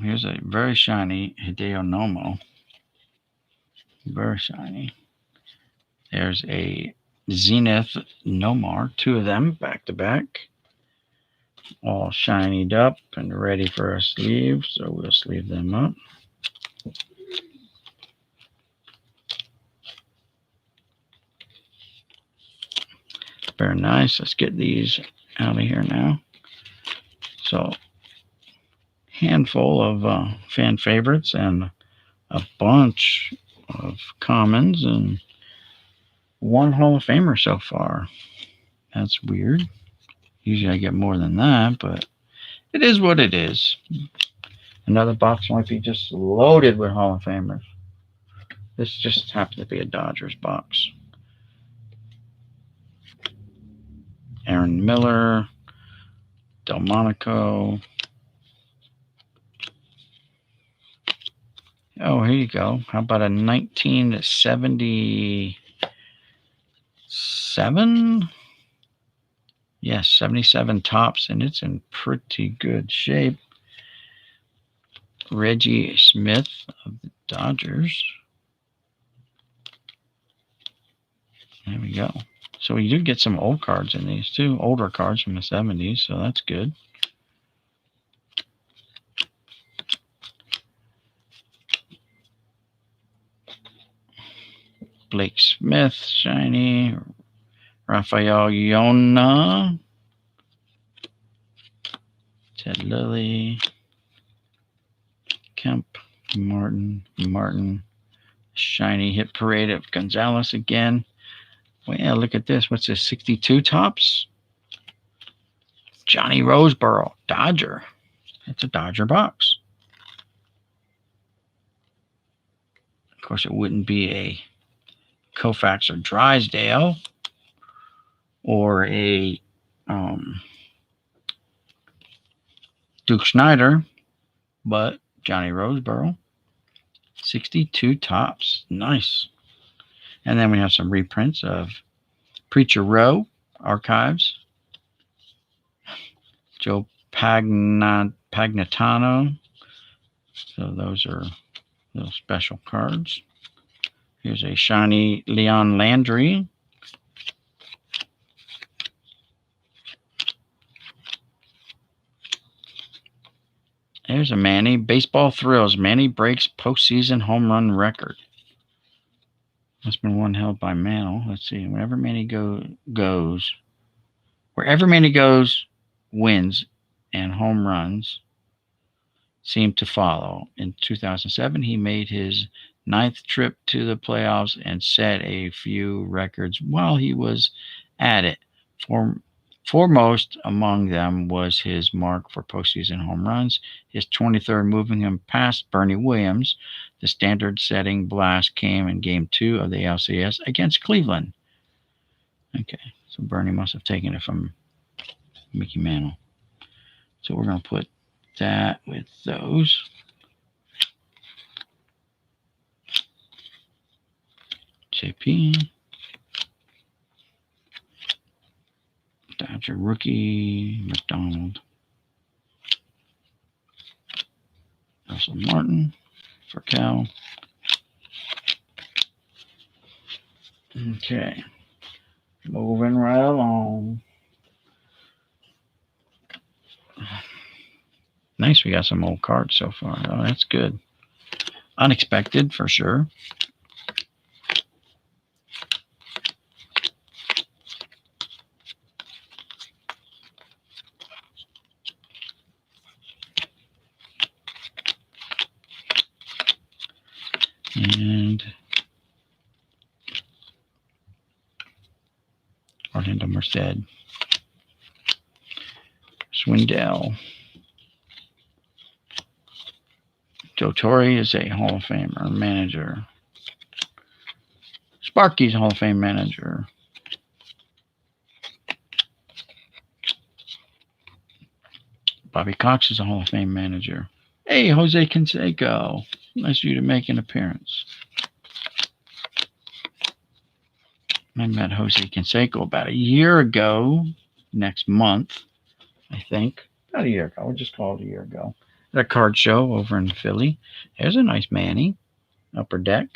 Here's a very shiny Hideo Nomo. Very shiny. There's a Zenith Nomar. Two of them back to back. All shinied up and ready for a sleeve. So we'll sleeve them up. Very nice. Let's get these out of here now. So, handful of fan favorites and a bunch of commons and one Hall of Famer so far. That's weird. Usually I get more than that, but it is what it is. Another box might be just loaded with Hall of Famers. This just happens to be a Dodgers box. Aaron Miller, Delmonico. Oh, here you go. How about a 1977? Yes, 77 tops, and it's in pretty good shape. Reggie Smith of the Dodgers. There we go. So we do get some old cards in these too, older cards from the 70s, so that's good. Blake Smith, shiny. Rafael Yona. Ted Lilly. Kemp. Martin. Shiny hit parade of Gonzalez again. Well, yeah, look at this. What's this? 62 tops? Johnny Roseboro, Dodger. It's a Dodger box. Of course, it wouldn't be a Koufax or Drysdale or a Duke Snider, but Johnny Roseboro. 62 tops. Nice. And then we have some reprints of Preacher Row Archives. Joe Pagnatano. So those are little special cards. Here's a shiny Leon Landry. There's a Manny. Baseball Thrills. Manny breaks postseason home run record. That's been one held by Mantle. Let's see. Wherever Manny goes, wins, and home runs seem to follow. In 2007, he made his 9th trip to the playoffs and set a few records while he was at it. Foremost among them was his mark for postseason home runs, his 23rd, moving him past Bernie Williams. The standard-setting blast came in Game 2 of the ALCS against Cleveland. Okay, so Bernie must have taken it from Mickey Mantle. So we're going to put that with those. JP. Dodger rookie, McDonald. Russell Martin for Cal. Okay. Moving right along. Nice, we got some old cards so far. Oh, that's good. Unexpected for sure. And Orlando Merced. Swindell. Joe Torre is a Hall of Famer manager. Sparky's a Hall of Fame manager. Bobby Cox is a Hall of Fame manager. Hey, Jose Canseco. Nice of you to make an appearance. I met Jose Canseco about a year ago, next month, I think. About a year ago. We'll just call it a year ago. At a card show over in Philly. There's a nice Manny. Upper Deck.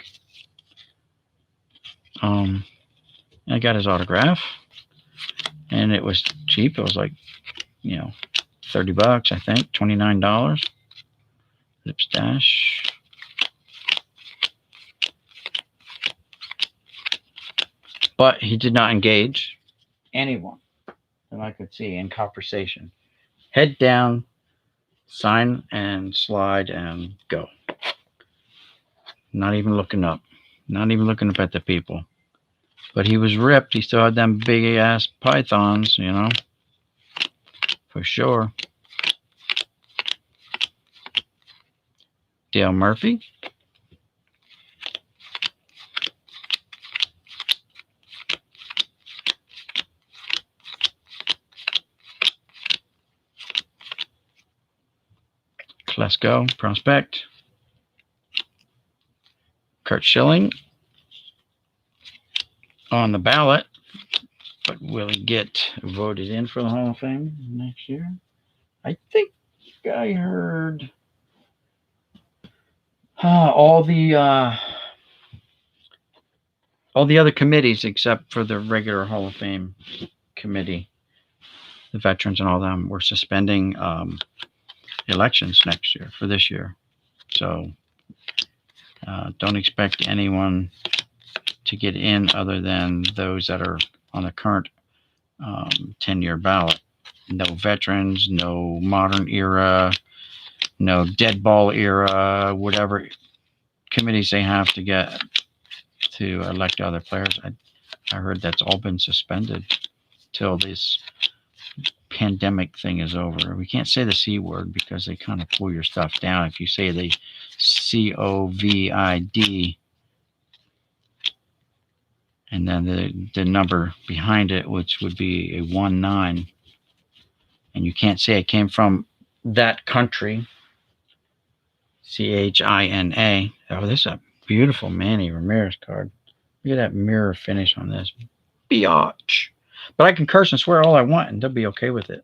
I got his autograph. And it was cheap. It was like, $30, I think. $29. Lipstash. But he did not engage anyone that I could see in conversation. Head down, sign and slide and go. Not even looking up. Not even looking up at the people. But he was ripped. He still had them big ass pythons, for sure. Dale Murphy. Klesko, prospect. Kurt Schilling on the ballot, but will he get voted in for the Hall of Fame next year? I think I heard all the other committees except for the regular Hall of Fame committee, the veterans and all them, were suspending elections next year for this year. So don't expect anyone to get in other than those that are on the current 10-year ballot. No veterans, no modern era, no dead ball era, whatever committees they have to get to elect other players. I heard that's all been suspended till this pandemic thing is over. We can't say the C word because they kind of pull your stuff down. If you say the COVID and then the number behind it, which would be a 19, and you can't say it came from that country, CHINA. Oh, this is a beautiful Manny Ramirez card. Look at that mirror finish on this. Biatch. But I can curse and swear all I want, and they'll be okay with it.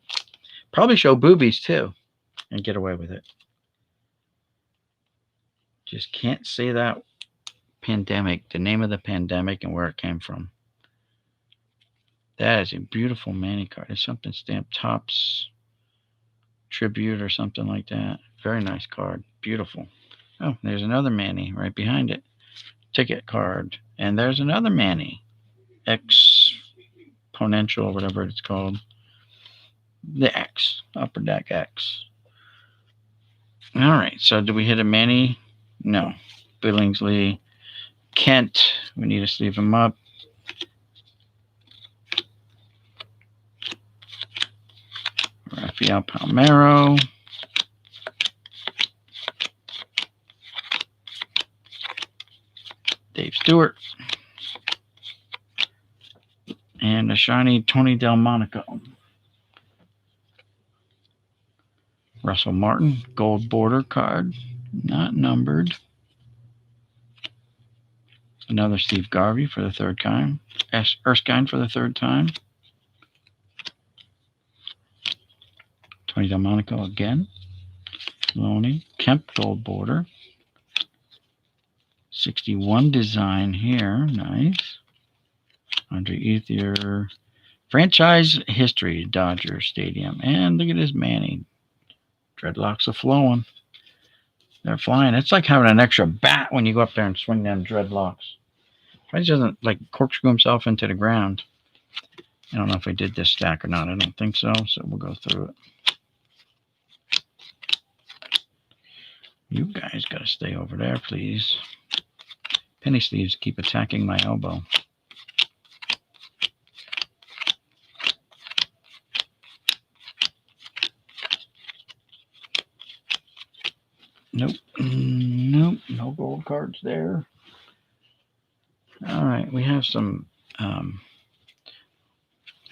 Probably show boobies too and get away with it. Just can't say that pandemic, the name of the pandemic and where it came from. That is a beautiful Manny card. It's something stamped Topps Tribute or something like that. Very nice card. Beautiful. Oh, there's another Manny right behind it. Ticket card. And there's another Manny. Exponential, whatever it's called. The X. Upper Deck X. All right. So do we hit a Manny? No. Billingsley. Kent. We need to sleeve him up. Rafael Palmeiro. Dave Stewart. And a shiny Tony Delmonico. Russell Martin, gold border card, not numbered. Another Steve Garvey for the third time. Erskine for the third time. Tony Delmonico again. Loney. Kemp gold border. 61 design here. Nice. Andre Ethier. Franchise history, Dodger Stadium. And look at this Manny. Dreadlocks are flowing. They're flying. It's like having an extra bat when you go up there and swing them dreadlocks. He doesn't like corkscrew himself into the ground. I don't know if I did this stack or not. I don't think so. So we'll go through it. You guys got to stay over there, please. Penny sleeves keep attacking my elbow. Nope. Nope. No gold cards there. All right. We have some.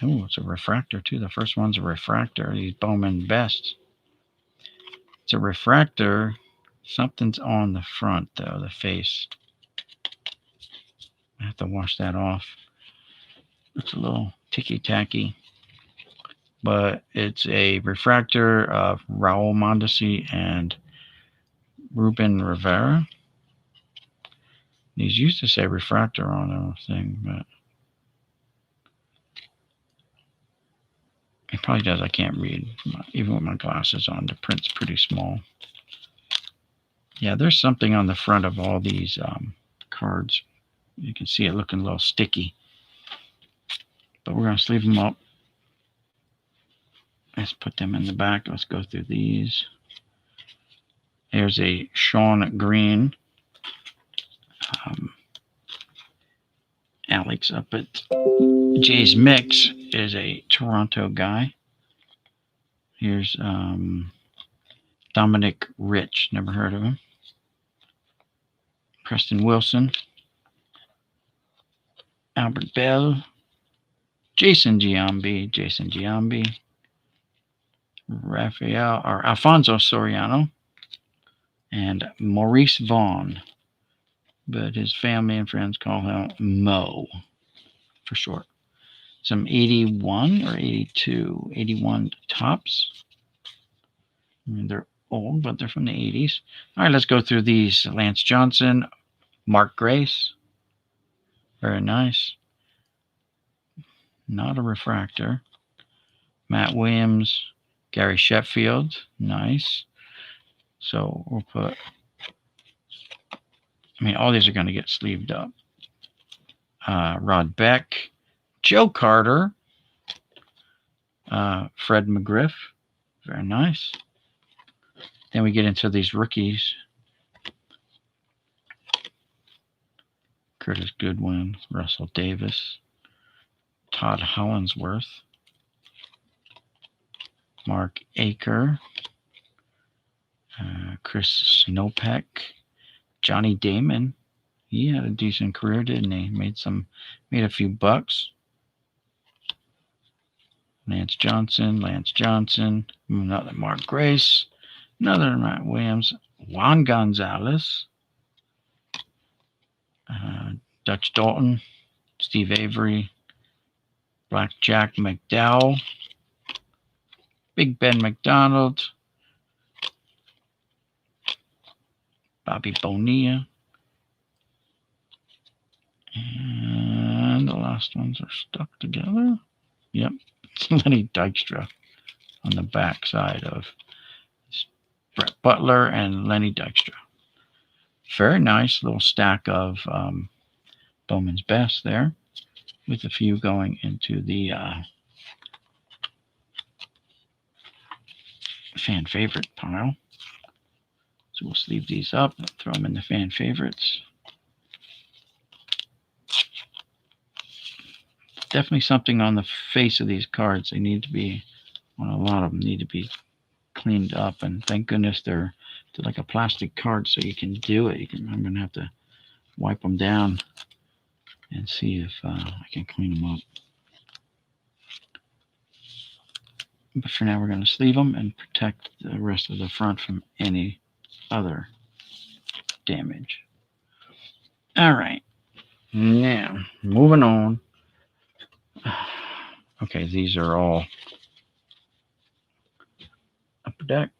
Oh, it's a refractor too. The first one's a refractor. These Bowman Best. It's a refractor. Something's on the front though, the face. I have to wash that off. It's a little ticky-tacky. But it's a refractor of Raul Mondesi and Ruben Rivera. These used to say refractor on the thing, but it probably does. I can't read. Even with my glasses on, the print's pretty small. Yeah, there's something on the front of all these cards. You can see it looking a little sticky. But we're going to sleeve them up. Let's put them in the back. Let's go through these. There's a Sean Green. Alex up at Jay's Mix is a Toronto guy. Here's Dominic Rich. Never heard of him. Preston Wilson. Albert Bell. Jason Giambi. Rafael or Alfonso Soriano. And Maurice Vaughn. But his family and friends call him Mo for short. Some 81 or 82, 81 Topps. I mean, they're old, but they're from the 80s. All right, let's go through these. Lance Johnson, Mark Grace. Very nice. Not a refractor. Matt Williams, Gary Sheffield. Nice. So we'll put, I mean, all these are going to get sleeved up. Rod Beck, Joe Carter, Fred McGriff. Very nice. Then we get into these rookies. Curtis Goodwin, Russell Davis, Todd Hollinsworth, Mark Aker, Chris Snopek, Johnny Damon. He had a decent career, didn't he? Made a few bucks. Lance Johnson, another Mark Grace, another Matt Williams, Juan Gonzalez, Dutch Dalton, Steve Avery, Blackjack McDowell, Big Ben McDonald, Bobby Bonilla, and the last ones are stuck together. Yep, Lenny Dykstra on the back side of Brett Butler and Lenny Dykstra. Very nice little stack of Bowman's Best there, with a few going into the fan favorite pile. So we'll sleeve these up and throw them in the fan favorites. Definitely something on the face of these cards. They need to be, well, a lot of them need to be cleaned up, and thank goodness they're like a plastic card, so you can do it. I'm gonna have to wipe them down and see if I can clean them up. But for now, we're going to sleeve them and protect the rest of the front from any other damage. All right. Now, moving on. Okay, these are all upper deck.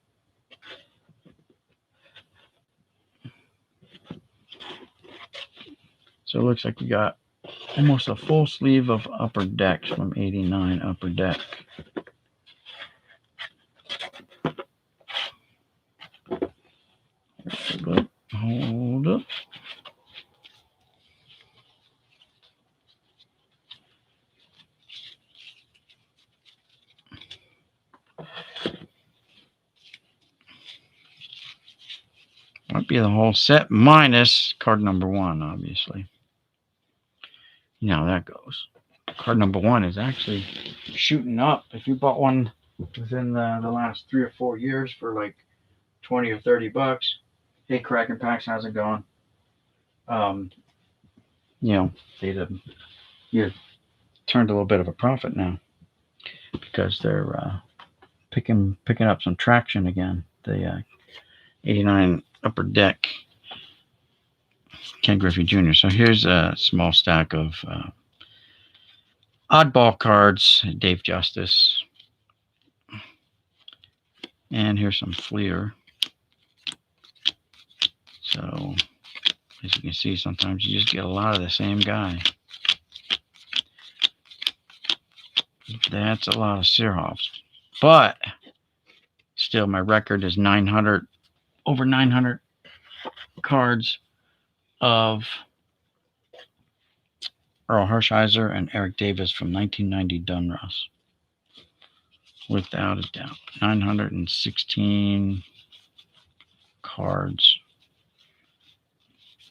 So it looks like we got almost a full sleeve of upper decks from 89 upper deck. Hold up. Might be the whole set minus card number 1, obviously. You know how that goes. Card number 1 is actually shooting up. If you bought one within the last 3 or 4 years for like 20 or 30 bucks, hey, Kraken Packs, how's it going? You know, you turned a little bit of a profit now because they're picking up some traction again. The 89 upper deck Ken Griffey Jr. So here's a small stack of oddball cards, Dave Justice. And here's some Fleer. So as you can see, sometimes you just get a lot of the same guy. That's a lot of Searhoffs. But still, my record is over 900 cards of Earl Hershiser and Eric Davis from 1990 Donruss. Without a doubt. 916 cards.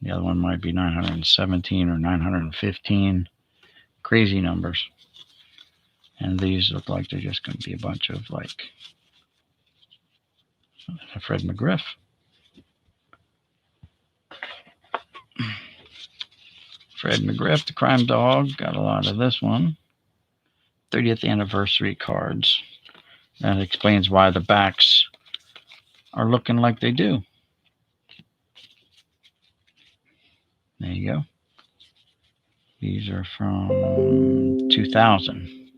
The other one might be 917 or 915. Crazy numbers. And these look like they're just going to be a bunch of like Fred McGriff. Fred McGriff, the Crime Dog, got a lot of this one. 30th anniversary cards. That explains why the backs are looking like they do. There you go. These are from 2000.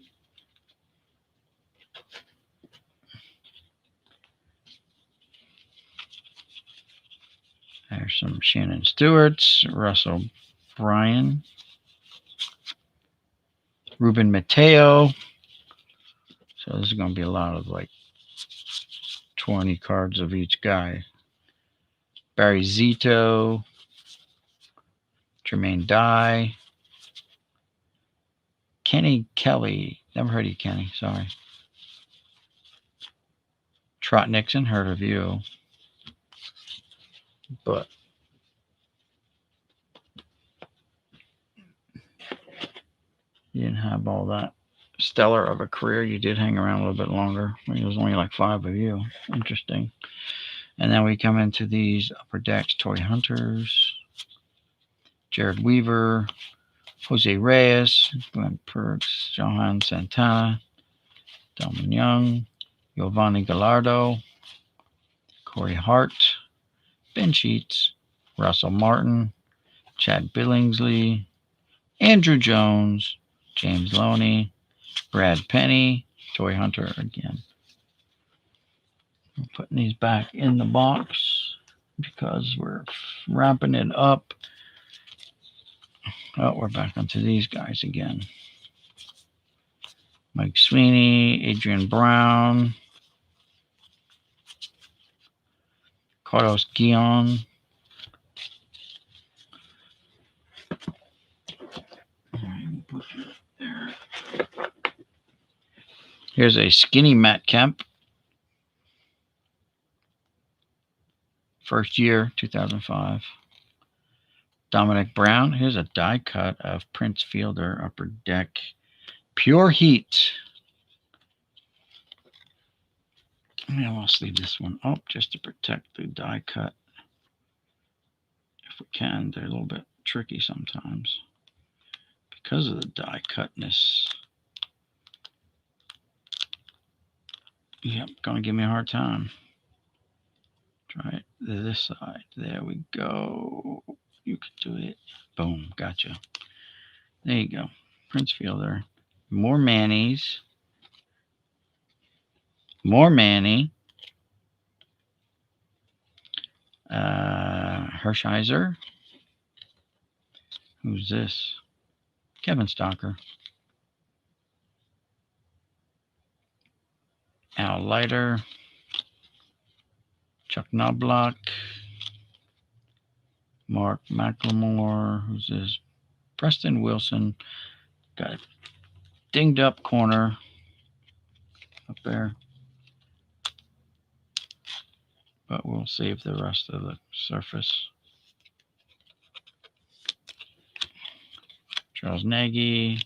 There's some Shannon Stewart's, Russell Bryan, Ruben Mateo. So this is going to be a lot of like 20 cards of each guy. Barry Zito, Jermaine Dye, Kenny Kelly. Never heard of you, Kenny. Sorry. Trot Nixon, heard of you. But you didn't have all that stellar of a career. You did hang around a little bit longer. I mean, there was only like 5 of you. Interesting. And then we come into these upper decks. Toy Hunters, Jared Weaver, Jose Reyes, Glenn Perks, Johan Santana, Delman Young, Giovanni Gallardo, Corey Hart, Ben Sheets, Russell Martin, Chad Billingsley, Andrew Jones, James Loney, Brad Penny, Toy Hunter again. I'm putting these back in the box because we're wrapping it up. Oh, we're back onto these guys again. Mike Sweeney, Adrian Brown, Carlos Guillon. Here's a skinny Matt Kemp. First year, 2005. Dominic Brown. Here's a die cut of Prince Fielder, Upper Deck. Pure Heat. I'll leave this one up just to protect the die cut. If we can, they're a little bit tricky sometimes because of the die cutness. Yep, gonna give me a hard time. Try it this side. There we go. You can do it. Boom, gotcha. There you go. Prince Fielder. More Manny's. More Manny. Hershiser. Who's this? Kevin Stocker. Al Leiter. Chuck Knobloch. Mark McLemore. Who's this? Preston Wilson. Got a dinged up corner up there. But we'll save the rest of the surface. Charles Nagy.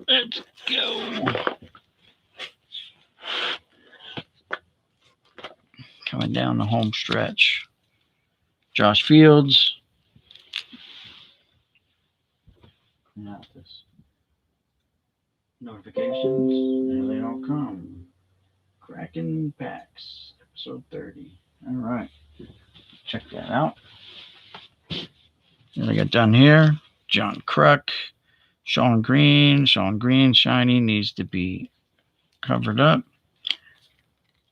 Let's go. Coming down the home stretch. Josh Fields. Not this. Notifications, and they don't come. Kraken Packs, episode 30. All right. Check that out. Then I got done here. John Kruk. Sean Green. Sean Green, shiny, needs to be covered up.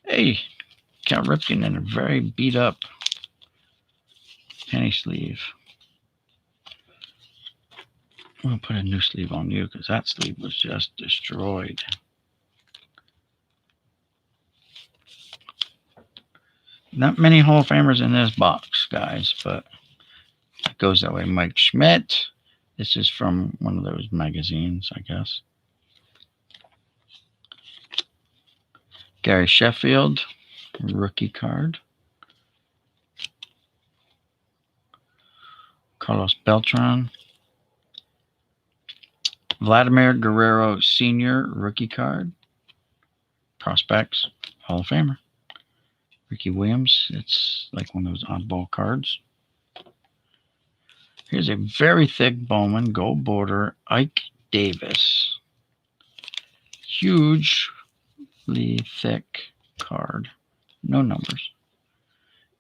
Hey, Cal Ripken in a very beat up penny sleeve. I'm going to put a new sleeve on you because that sleeve was just destroyed. Not many Hall of Famers in this box, guys, but it goes that way. Mike Schmidt. This is from one of those magazines, I guess. Gary Sheffield, rookie card. Carlos Beltran. Vladimir Guerrero Sr., rookie card. Prospects, Hall of Famer. Ricky Williams, it's like one of those oddball cards. Here's a very thick Bowman, gold border, Ike Davis. Hugely thick card. No numbers.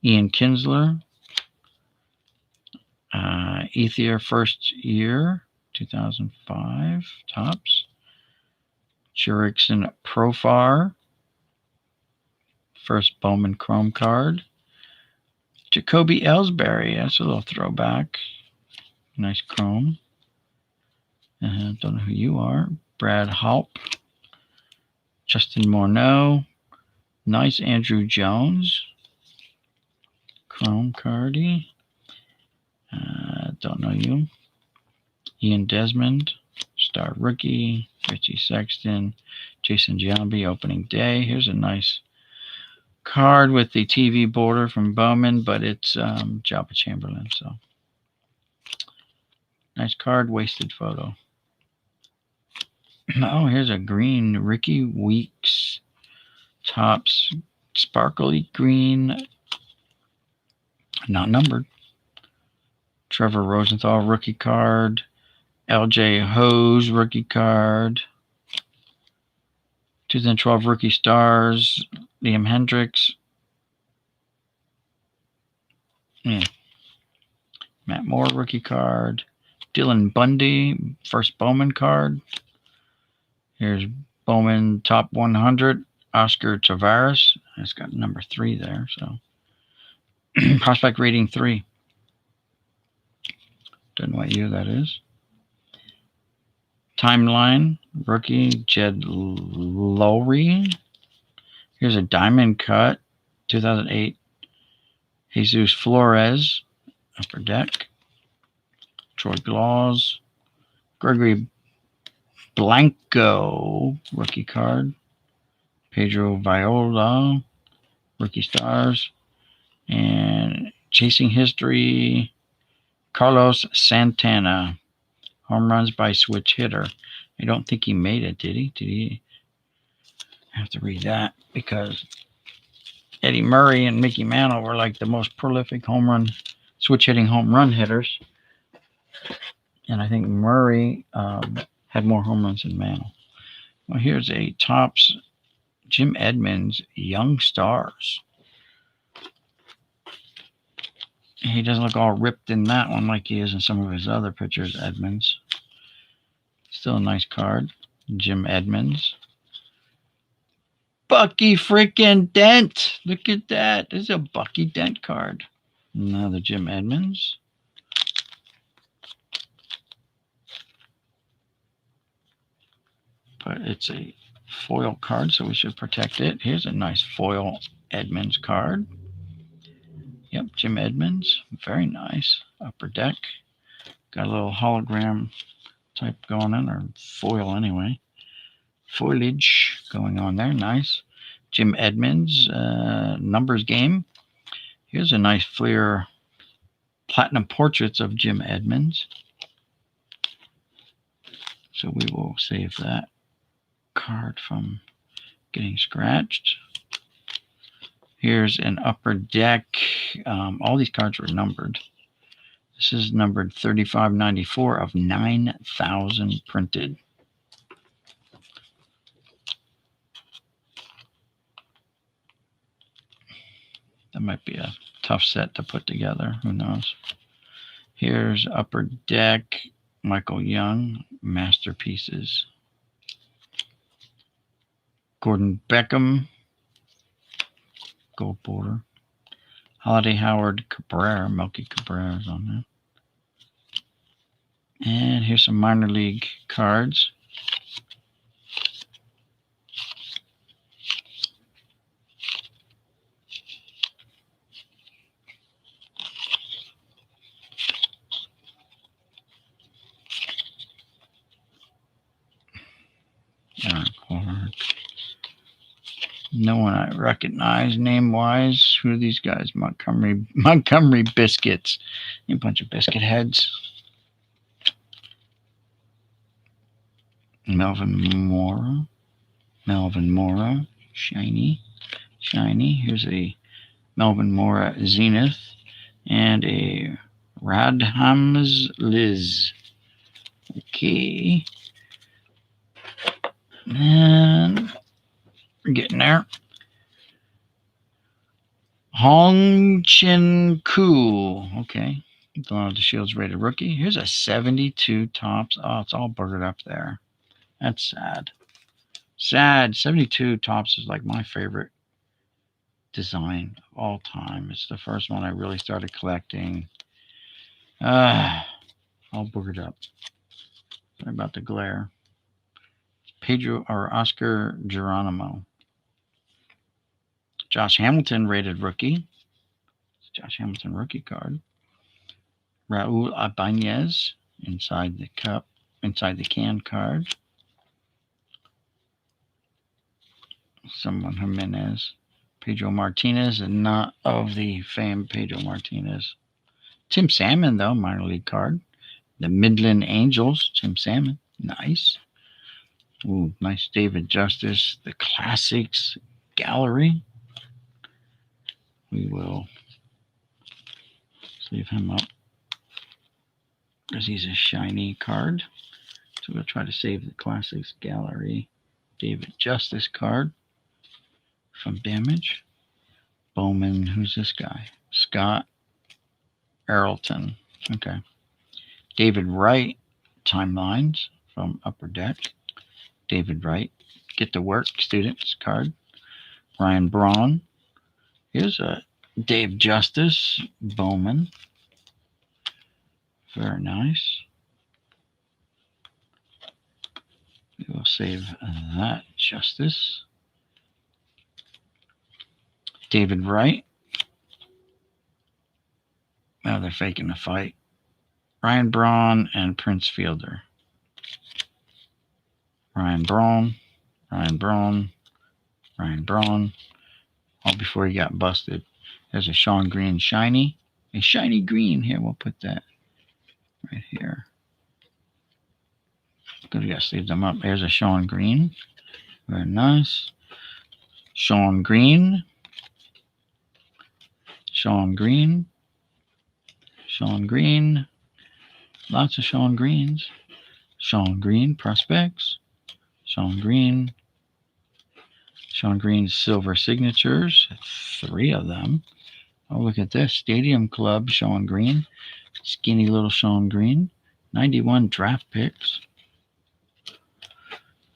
Ian Kinsler. Ethier first year, 2005, tops. Jurickson Profar. First Bowman Chrome card. Jacoby Ellsbury, that's a little throwback. Nice chrome. Don't know who you are. Brad Halp. Justin Morneau. Nice Andrew Jones. Chrome cardy. Don't know you. Ian Desmond. Star rookie. Richie Sexton. Jason Giambi, opening day. Here's a nice card with the TV border from Bowman, but it's Jabba Chamberlain, so nice card, wasted photo. Oh, here's a green Ricky Weeks tops, sparkly green, not numbered. Trevor Rosenthal rookie card. LJ Hose rookie card. 2012 rookie stars. Liam Hendricks. Yeah. Matt Moore rookie card. Dylan Bundy, first Bowman card. Here's Bowman top 100, Oscar Tavares. It's got number 3 there, so prospect rating 3. Don't know what year that is. Timeline, rookie Jed Lowry. Here's a diamond cut, 2008. Jesus Flores, upper deck. Troy Glaus. Gregory Blanco, rookie card. Pedro Viola, rookie stars. And chasing history, Carlos Santana. Home runs by switch hitter. I don't think he made it, did he? Did he? I have to read that because Eddie Murray and Mickey Mantle were like the most prolific switch hitting home run hitters. And I think Murray had more home runs than Mantle. Well, here's a Topps Jim Edmonds Young Stars. He doesn't look all ripped in that one like he is in some of his other pictures, Edmonds. Still a nice card. Jim Edmonds. Bucky freaking Dent. Look at that. This is a Bucky Dent card. Another Jim Edmonds. But it's a foil card, so we should protect it. Here's a nice foil Edmonds card. Yep, Jim Edmonds. Very nice. Upper deck. Got a little hologram type going on, or foil anyway. Foliage going on there. Nice. Jim Edmonds, numbers game. Here's a nice Fleer Platinum Portraits of Jim Edmonds. So we will save that card from getting scratched. Here's an upper deck. All these cards were numbered. This is numbered 3594 of 9,000 printed. That might be a tough set to put together. Who knows? Here's upper deck. Michael Young, masterpieces. Gordon Beckham, gold border. Holiday Howard Cabrera, Melky Cabrera is on there. And here's some minor league cards. No one I recognize name-wise. Who are these guys? Montgomery Biscuits. A bunch of biscuit heads. Melvin Mora. Shiny. Here's a Melvin Mora Zenith. And a Radhams Liz. Okay. And we're getting there. Hong Chin Koo. Okay. Donald DeShields rated rookie. Here's a 72 Topps. Oh, it's all burgered up there. That's sad. 72 Topps is like my favorite design of all time. It's the first one I really started collecting. All burgered up. Sorry about the glare. Pedro or Oscar Geronimo. Josh Hamilton rated rookie. Josh Hamilton rookie card. Raul Ibanez inside the cup, inside the can card. Someone Jimenez. Pedro Martinez, and not of the famed Pedro Martinez. Tim Salmon, though, minor league card. The Midland Angels, Tim Salmon. Nice. Ooh, nice David Justice. The Classics Gallery. We will leave him up because he's a shiny card. So we'll try to save the Classics Gallery David Justice card from damage. Bowman, who's this guy? Scott Errolton. Okay. David Wright, Timelines from Upper Deck. David Wright, Get to Work, Students card. Ryan Braun. Here's a Dave Justice, Bowman. Very nice. We will save that Justice. David Wright. Now they're faking the fight. Ryan Braun and Prince Fielder. Ryan Braun, Ryan Braun, Ryan Braun. All before he got busted. There's a Sean Green shiny. A shiny green. Here, we'll put that right here. Good, we got to sleeve them up. There's a Sean Green. Very nice. Sean Green. Sean Green. Sean Green. Lots of Sean Greens. Sean Green prospects. Sean Green. Sean Green silver signatures. 3 of them. Oh, look at this. Stadium Club Sean Green. Skinny little Sean Green. 91 draft picks.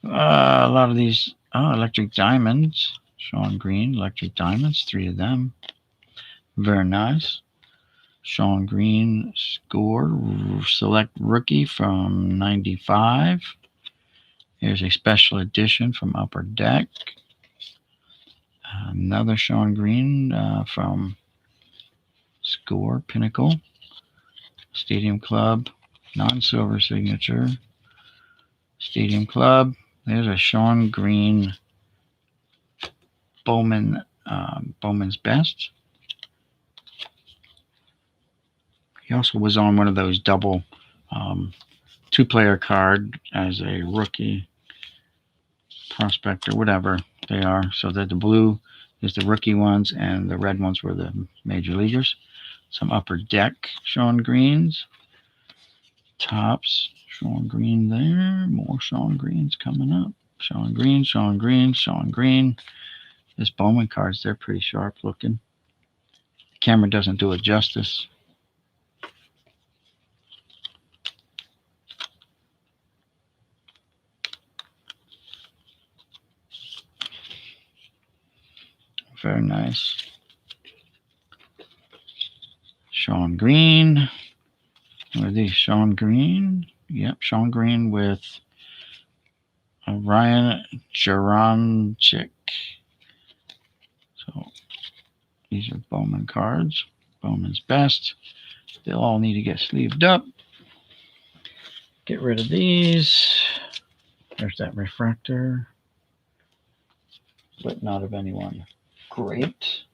A lot of these. Oh, Electric Diamonds. Sean Green. Electric Diamonds. 3 of them. Very nice. Sean Green score select rookie from 95. Here's a special edition from Upper Deck. Another Sean Green from Score Pinnacle. Stadium Club, non-silver signature. Stadium Club. There's a Sean Green Bowman, Bowman's Best. He also was on one of those double 2-player card as a rookie prospector, whatever they are. So that the blue is the rookie ones and the red ones were the major leaguers. Some Upper Deck Sean Greens. Tops, Sean Green there. More Sean Greens coming up. Sean Green, Sean Green, Sean Green. This Bowman cards, they're pretty sharp looking. The camera doesn't do it justice. Very nice. Sean Green. What are these? Sean Green. Yep, Sean Green with Ryan Jaronchik. So these are Bowman cards. Bowman's Best. They'll all need to get sleeved up. Get rid of these. There's that refractor. But not of anyone great.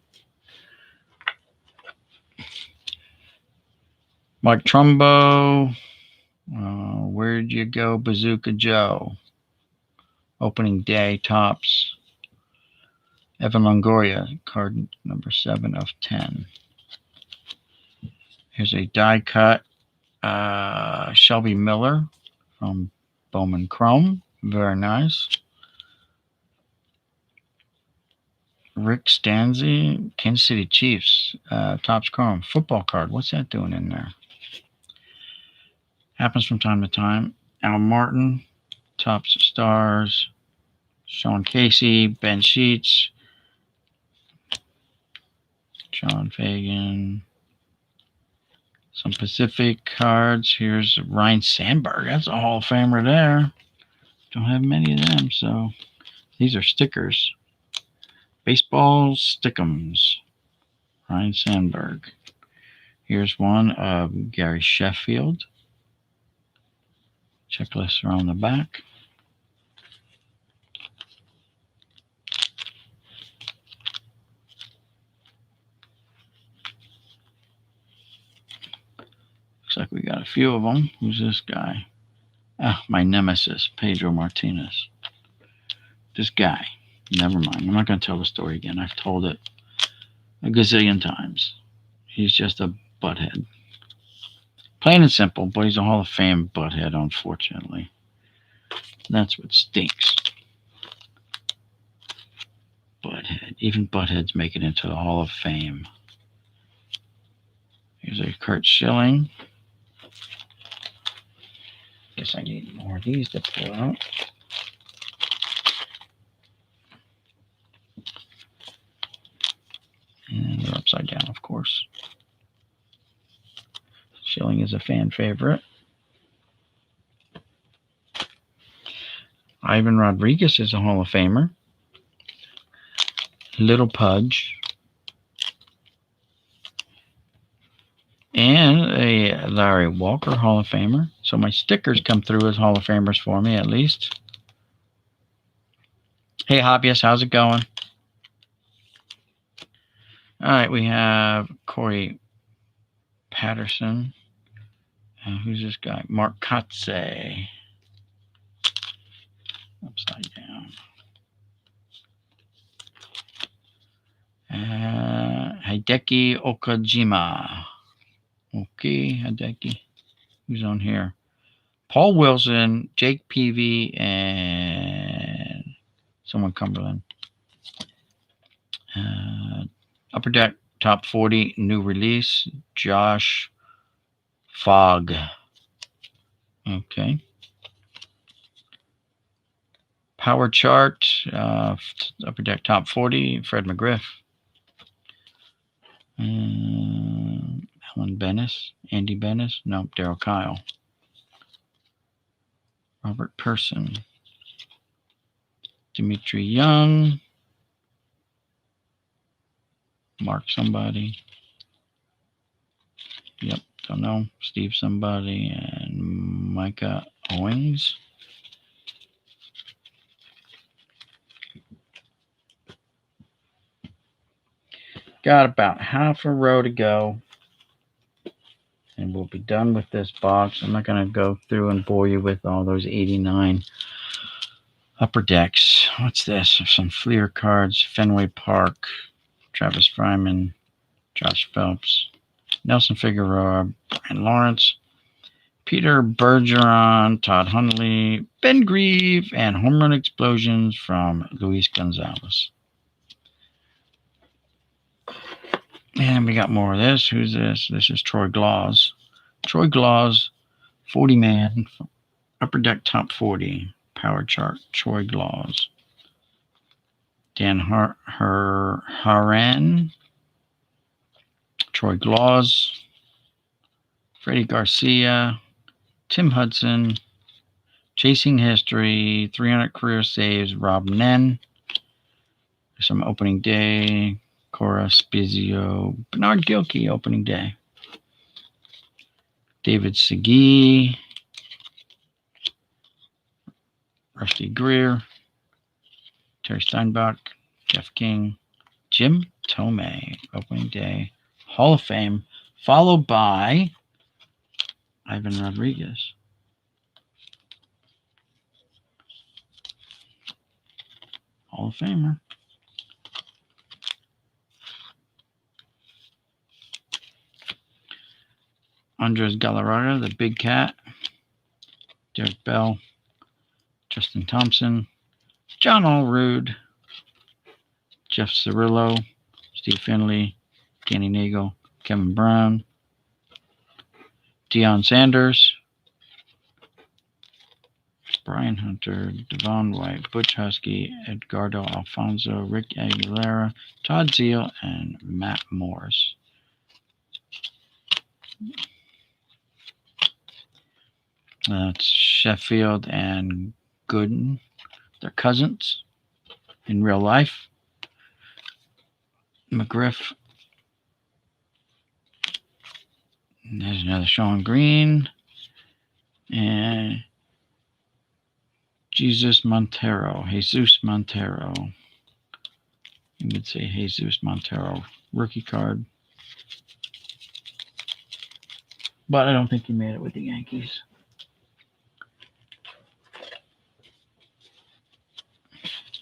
Mike Trumbo. Where'd you go, Bazooka Joe? Opening day tops. Evan Longoria, card number 7 of 10. Here's a die cut. Shelby Miller from Bowman Chrome. Very nice. Rick Stanzi, Kansas City Chiefs, Topps Chrome. Football card. What's that doing in there? Happens from time to time. Al Martin, Topps Stars. Sean Casey, Ben Sheets. John Fagan. Some Pacific cards. Here's Ryan Sandberg. That's a Hall of Famer there. Don't have many of them, so these are stickers. Baseball Stick'ems. Ryan Sandberg. Here's one of Gary Sheffield. Checklists are on the back. Looks like we got a few of them. Who's this guy? Ah, my nemesis, Pedro Martinez. This guy. Never mind. I'm not going to tell the story again. I've told it a gazillion times. He's just a butthead. Plain and simple, but he's a Hall of Fame butthead, unfortunately. That's what stinks. Butthead. Even buttheads make it into the Hall of Fame. Here's a Curt Schilling. Guess I need more of these to pull out. And they're upside down, of course. Schilling is a fan favorite. Ivan Rodriguez is a Hall of Famer. Little Pudge. And a Larry Walker Hall of Famer. So my stickers come through as Hall of Famers for me, at least. Hey, hobbyist, how's it going? All right, we have Corey Patterson. Who's this guy? Mark Kotze. Upside down. Hideki Okajima. Okay, Hideki. Who's on here? Paul Wilson, Jake Peavy, and someone Cumberland. Upper Deck Top 40 new release, Josh Fogg. Okay. Power Chart, Upper Deck Top 40, Fred McGriff. Alan Bennis, Andy Bennis, nope, Daryl Kyle. Robert Person. Dimitri Young. Mark somebody. Yep, don't know. Steve somebody and Micah Owings. Got about half a row to go. And we'll be done with this box. I'm not going to go through and bore you with all those 89 upper decks. What's this? Some Fleer cards. Fenway Park. Travis Fryman. Josh Phelps. Nelson Figueroa. Brian Lawrence. Peter Bergeron. Todd Hundley. Ben Grieve. And Home Run Explosions from Luis Gonzalez. And we got more of this. Who's this? This is Troy Glaus. Troy Glaus, 40-man, Upper Deck Top 40, Power Chart, Troy Glaus. Dan Haran, Troy Glaus, Freddie Garcia, Tim Hudson, Chasing History, 300 career saves, Rob Nen. Some opening day. Cora Spizio, Bernard Gilkey, opening day. David Segui, Rusty Greer, Terry Steinbach, Jeff King, Jim Tomei, opening day. Hall of Fame, followed by Ivan Rodriguez. Hall of Famer. Andres Galarraga, the Big Cat. Derek Bell. Justin Thompson. John Allrood. Jeff Cirillo. Steve Finley. Danny Nagel. Kevin Brown. Deion Sanders. Brian Hunter. Devon White. Butch Husky. Edgardo Alfonso. Rick Aguilera. Todd Zeal. And Matt Morris. That's Sheffield and Gooden. They're cousins in real life. McGriff. And there's another Sean Green. And Jesus Montero. You would say Jesus Montero. Rookie card. But I don't think he made it with the Yankees.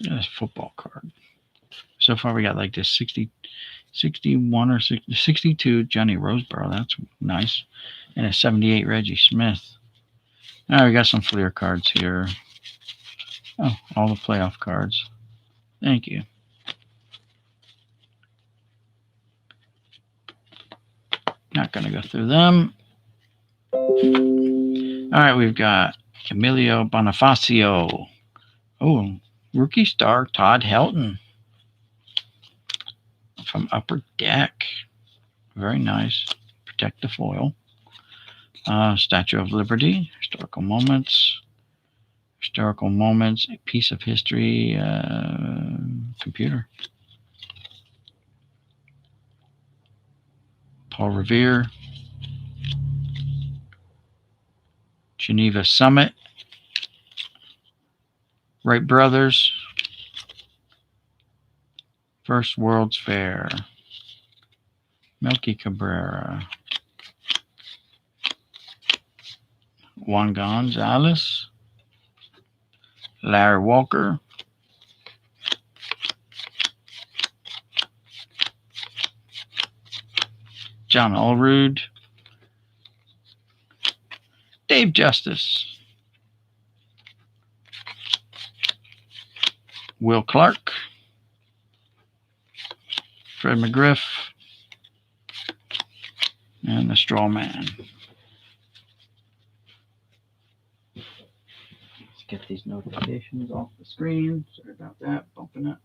This football card. So far we got like this 61 or 62 Johnny Roseboro. That's nice. And a 78 Reggie Smith. All right, we got some Fleer cards here. Oh, all the playoff cards. Thank you. Not going to go through them. All right, we've got Camilo Bonifacio. Oh, rookie star Todd Helton from Upper Deck. Very nice. Protect the foil. Statue of Liberty. Historical moments. Historical moments. A piece of history. Computer. Paul Revere. Geneva Summit. Wright Brothers. First World's Fair. Melky Cabrera. Juan Gonzalez. Larry Walker. John Allrood. Dave Justice. Will Clark. Fred McGriff. And the Straw Man. Let's get these notifications off the screen. Sorry about that, bumping it.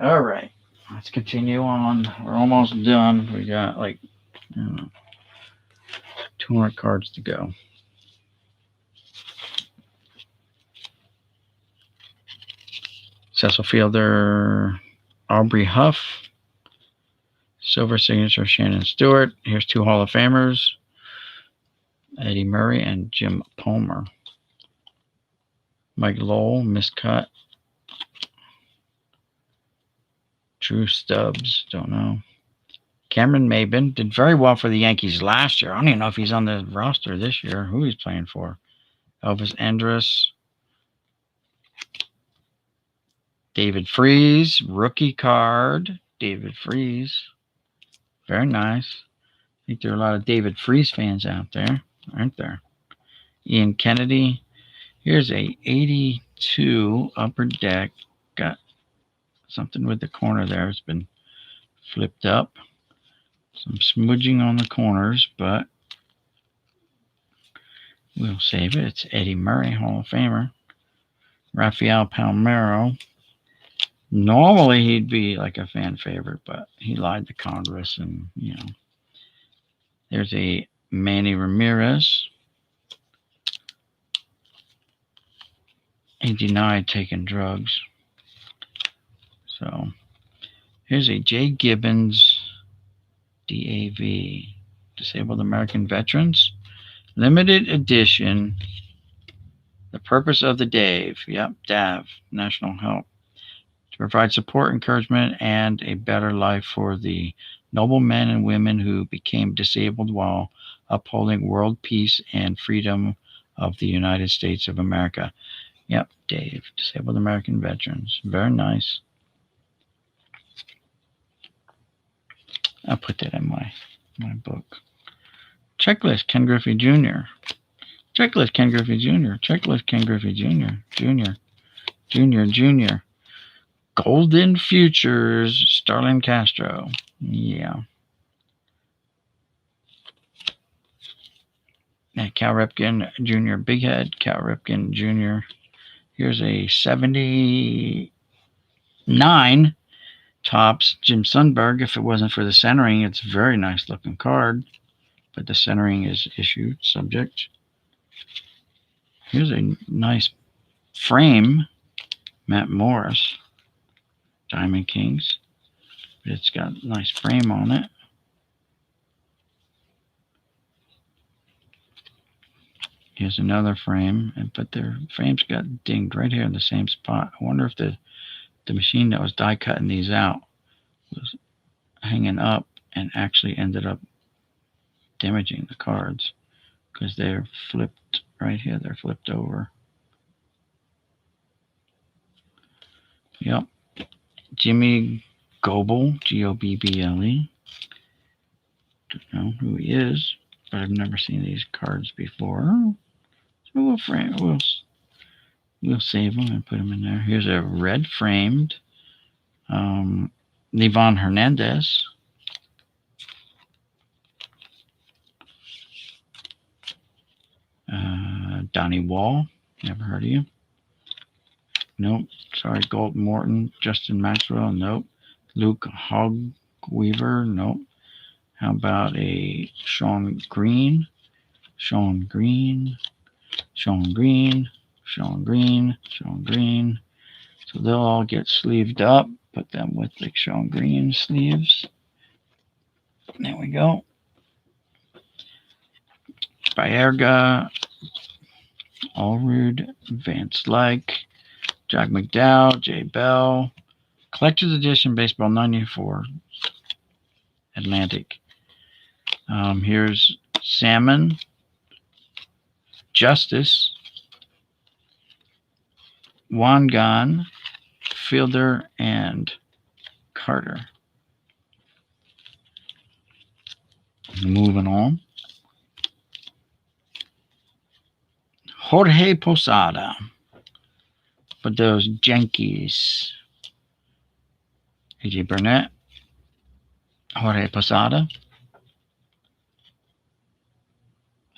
All right, let's continue on. We're almost done. We got like 200 cards to go. Cecil Fielder, Aubrey Huff, silver signature Shannon Stewart. Here's 2 Hall of Famers, Eddie Murray and Jim Palmer. Mike Lowell, miscut. Drew Stubbs, don't know. Cameron Maben did very well for the Yankees last year. I don't even know if he's on the roster this year, who he's playing for. Elvis Andrus. David Freese, rookie card. David Freese. Very nice. I think there are a lot of David Freese fans out there, aren't there? Ian Kennedy. Here's a 82 Upper Deck. Got something with the corner there. It's been flipped up. Some smudging on the corners, but we'll save it. It's Eddie Murray, Hall of Famer. Rafael Palmeiro. Normally he'd be like a fan favorite, but he lied to Congress, and there's a Manny Ramirez. He denied taking drugs. So here's a Jay Gibbons DAV, Disabled American Veterans, limited edition. The purpose of the DAV, DAV, National Help, to provide support, encouragement, and a better life for the noble men and women who became disabled while upholding world peace and freedom of the United States of America. Dave, Disabled American Veterans. Very nice. I'll put that in my book. Checklist, Ken Griffey Jr. Checklist, Ken Griffey Jr. Checklist, Ken Griffey Jr. Jr. Golden Futures, Starlin Castro. Yeah. Cal Ripken Jr. Big Head, Cal Ripken Jr. Here's a 79 Topps Jim Sundberg. If it wasn't for the centering, it's a very nice looking card, but the centering is issued subject. Here's a nice frame, Matt Morris, Diamond Kings. But it's got a nice frame on it. Here's another frame, but their frames got dinged right here in the same spot. I wonder if the machine that was die cutting these out was hanging up and actually ended up damaging the cards, because they're flipped right here. They're flipped over. Yep. Jimmy Goble, Gobble. Don't know who he is, but I've never seen these cards before. So we'll save them and put them in there. Here's a red framed Livan Hernandez. Donnie Wall. Never heard of you. Nope. Sorry, Gold Morton. Justin Maxwell. Nope. Luke Hogweaver. Nope. How about a Sean Green? Sean Green. Sean Green. Sean Green. Sean Green. So they'll all get sleeved up. Put them with the Sean Green sleeves. There we go. Baerga, Allrood, Vance Like, Jack McDowell, Jay Bell, Collector's Edition Baseball 94, Atlantic. Here's Salmon, Justice, Wangan, Fielder, and Carter. Moving on. Jorge Posada for those Yankees. AJ Burnett, Jorge Posada,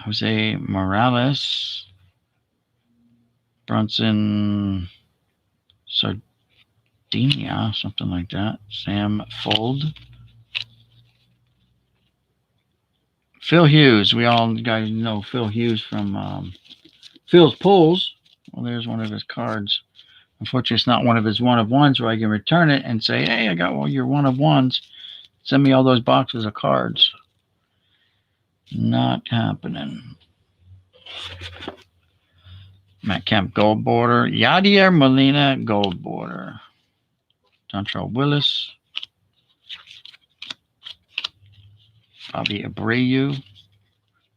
Jose Morales, Bronson Sardinia, something like that, Sam Fold, Phil Hughes. We all guys know Phil Hughes from Phil's Pulls. Well, there's one of his cards. Unfortunately, it's not one of his one-of-ones where I can return it and say, hey, I got all your one-of-ones. Send me all those boxes of cards. Not happening. Matt Kemp Gold Border. Yadier Molina Gold Border. Dontrell Willis. Bobby Abreu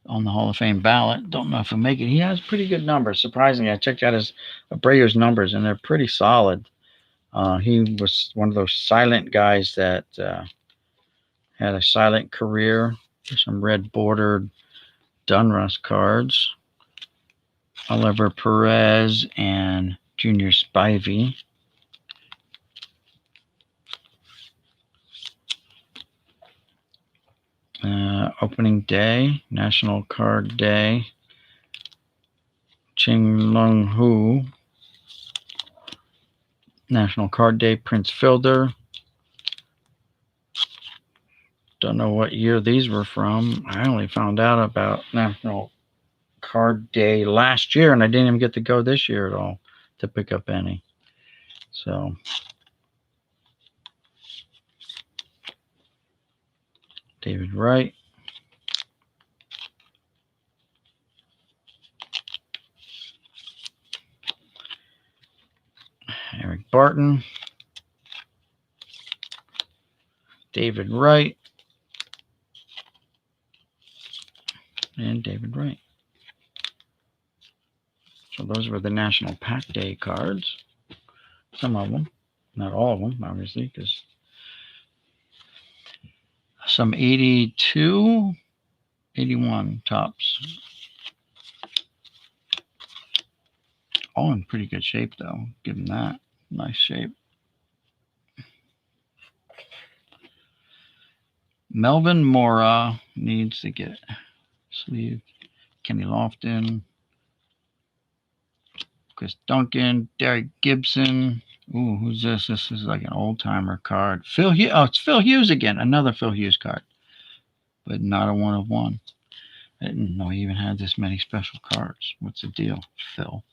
on the Hall of Fame ballot. Don't know if he'll make it. He has pretty good numbers. Surprisingly, I checked out his Abreu's numbers, and they're pretty solid. He was one of those silent guys that had a silent career. There's some red bordered Donruss cards. Oliver Perez and Junior Spivey. Opening day, National Card Day. Ching Lung Hu. National Card Day, Prince Fielder. Don't know what year these were from. I only found out about National Card Day last year, and I didn't even get to go this year at all to pick up any. So, David Wright. Eric Barton. David Wright. And David Wright. So those were the National Pack Day cards. Some of them. Not all of them, obviously, because some 82, 81 tops. All in pretty good shape, though. Give them that. Nice shape. Melvin Mora needs to get sleeved. Kenny Lofton. Chris Duncan. Derek Gibson. Ooh, who's this? This is like an old-timer card. Phil Hughes. Oh, it's Phil Hughes again. Another Phil Hughes card. But not a one-of-one. I didn't know he even had this many special cards. What's the deal, Phil?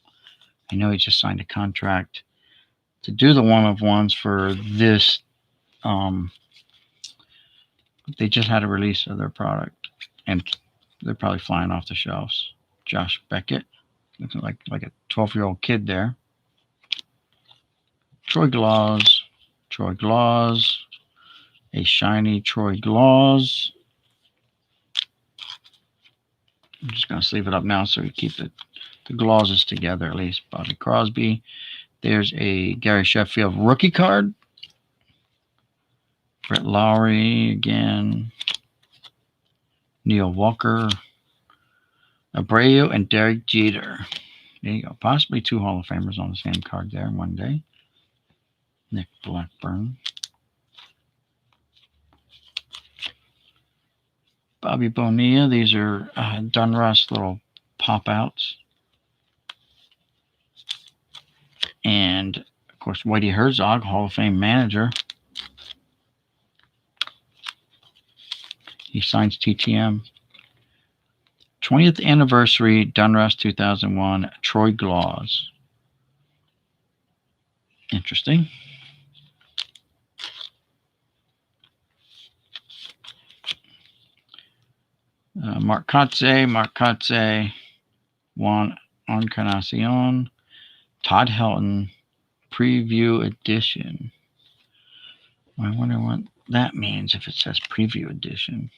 I know he just signed a contract to do the one-of-ones for this. They just had a release of their product, and they're probably flying off the shelves. Josh Beckett, looking like a 12-year-old kid there. Troy Glaus, a shiny Troy Glaus. I'm just going to sleeve it up now so we keep the glosses together at least. Bobby Crosby. There's a Gary Sheffield rookie card. Brett Lowry again. Neil Walker. Abreu and Derek Jeter. There you go. Possibly two Hall of Famers on the same card there one day. Nick Blackburn. Bobby Bonilla. These are Donruss little pop-outs. course, Whitey Herzog, Hall of Fame manager. He signs TTM. 20th anniversary, Donruss 2001, Troy Glaus. Interesting. Mark Kotze, Juan Encarnacion, Todd Helton, Preview Edition. I wonder what that means if it says Preview Edition.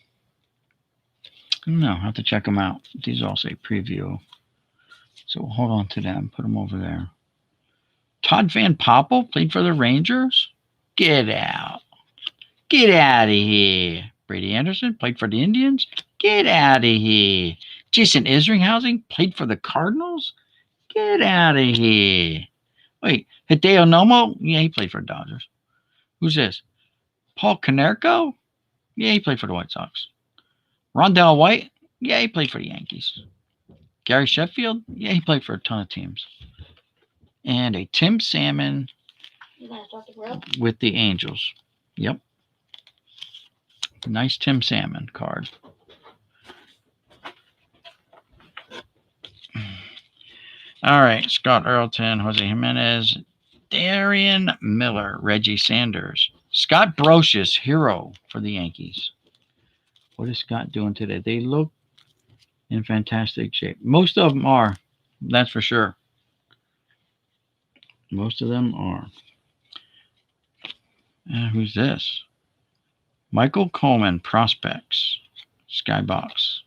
I don't know. I'll have to check them out. These all say Preview. So we'll hold on to them. Put them over there. Todd Van Poppel played for the Rangers? Get out. Get out of here. Brady Anderson played for the Indians? Get out of here. Jason Isringhausen played for the Cardinals? Get out of here. Wait, Hideo Nomo? Yeah, he played for the Dodgers. Who's this? Paul Konerko? Yeah, he played for the White Sox. Rondell White? Yeah, he played for the Yankees. Gary Sheffield? Yeah, he played for a ton of teams. And a Tim Salmon with the Angels. Yep. Nice Tim Salmon card. All right. Scott Earleton, Jose Jimenez, Darian Miller, Reggie Sanders, Scott Brocious, hero for the Yankees. What is Scott doing today? They look in fantastic shape. Most of them are. That's for sure. Most of them are. Who's this? Michael Coleman, Prospects, Skybox.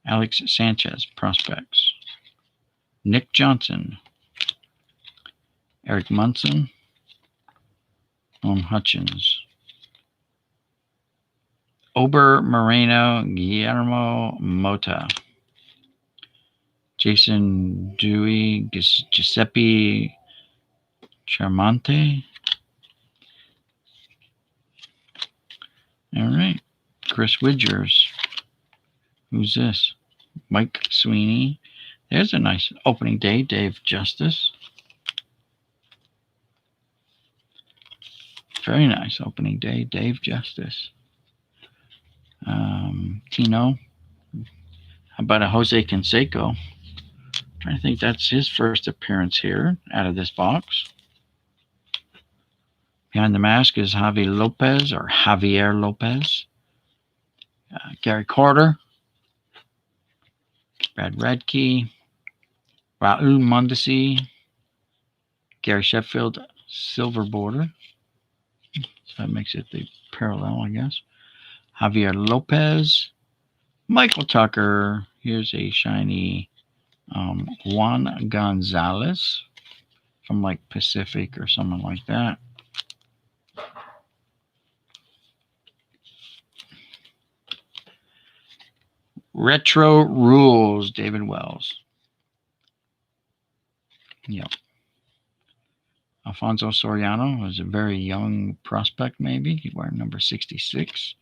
Alex Sanchez, Prospects. Nick Johnson. Eric Munson. Hutchins. Ober Moreno, Guillermo Mota. Jason Dewey, Giuseppe Charmante. All right. Chris Widgers. Who's this? Mike Sweeney. There's a nice opening day. Dave Justice. Very nice opening day. Dave Justice. Tino. How about a Jose Canseco? Trying to think that's his first appearance here out of this box. Behind the mask is Javier Lopez. Gary Carter. Brad Radke. Raul Mondesi. Gary Sheffield, silver border. So that makes it the parallel, I guess. Javier Lopez. Michael Tucker. Here's a shiny Juan Gonzalez from like Pacific or something like that. Retro Rules, David Wells. Yep. Alfonso Soriano was a very young prospect, maybe. He wore number 66.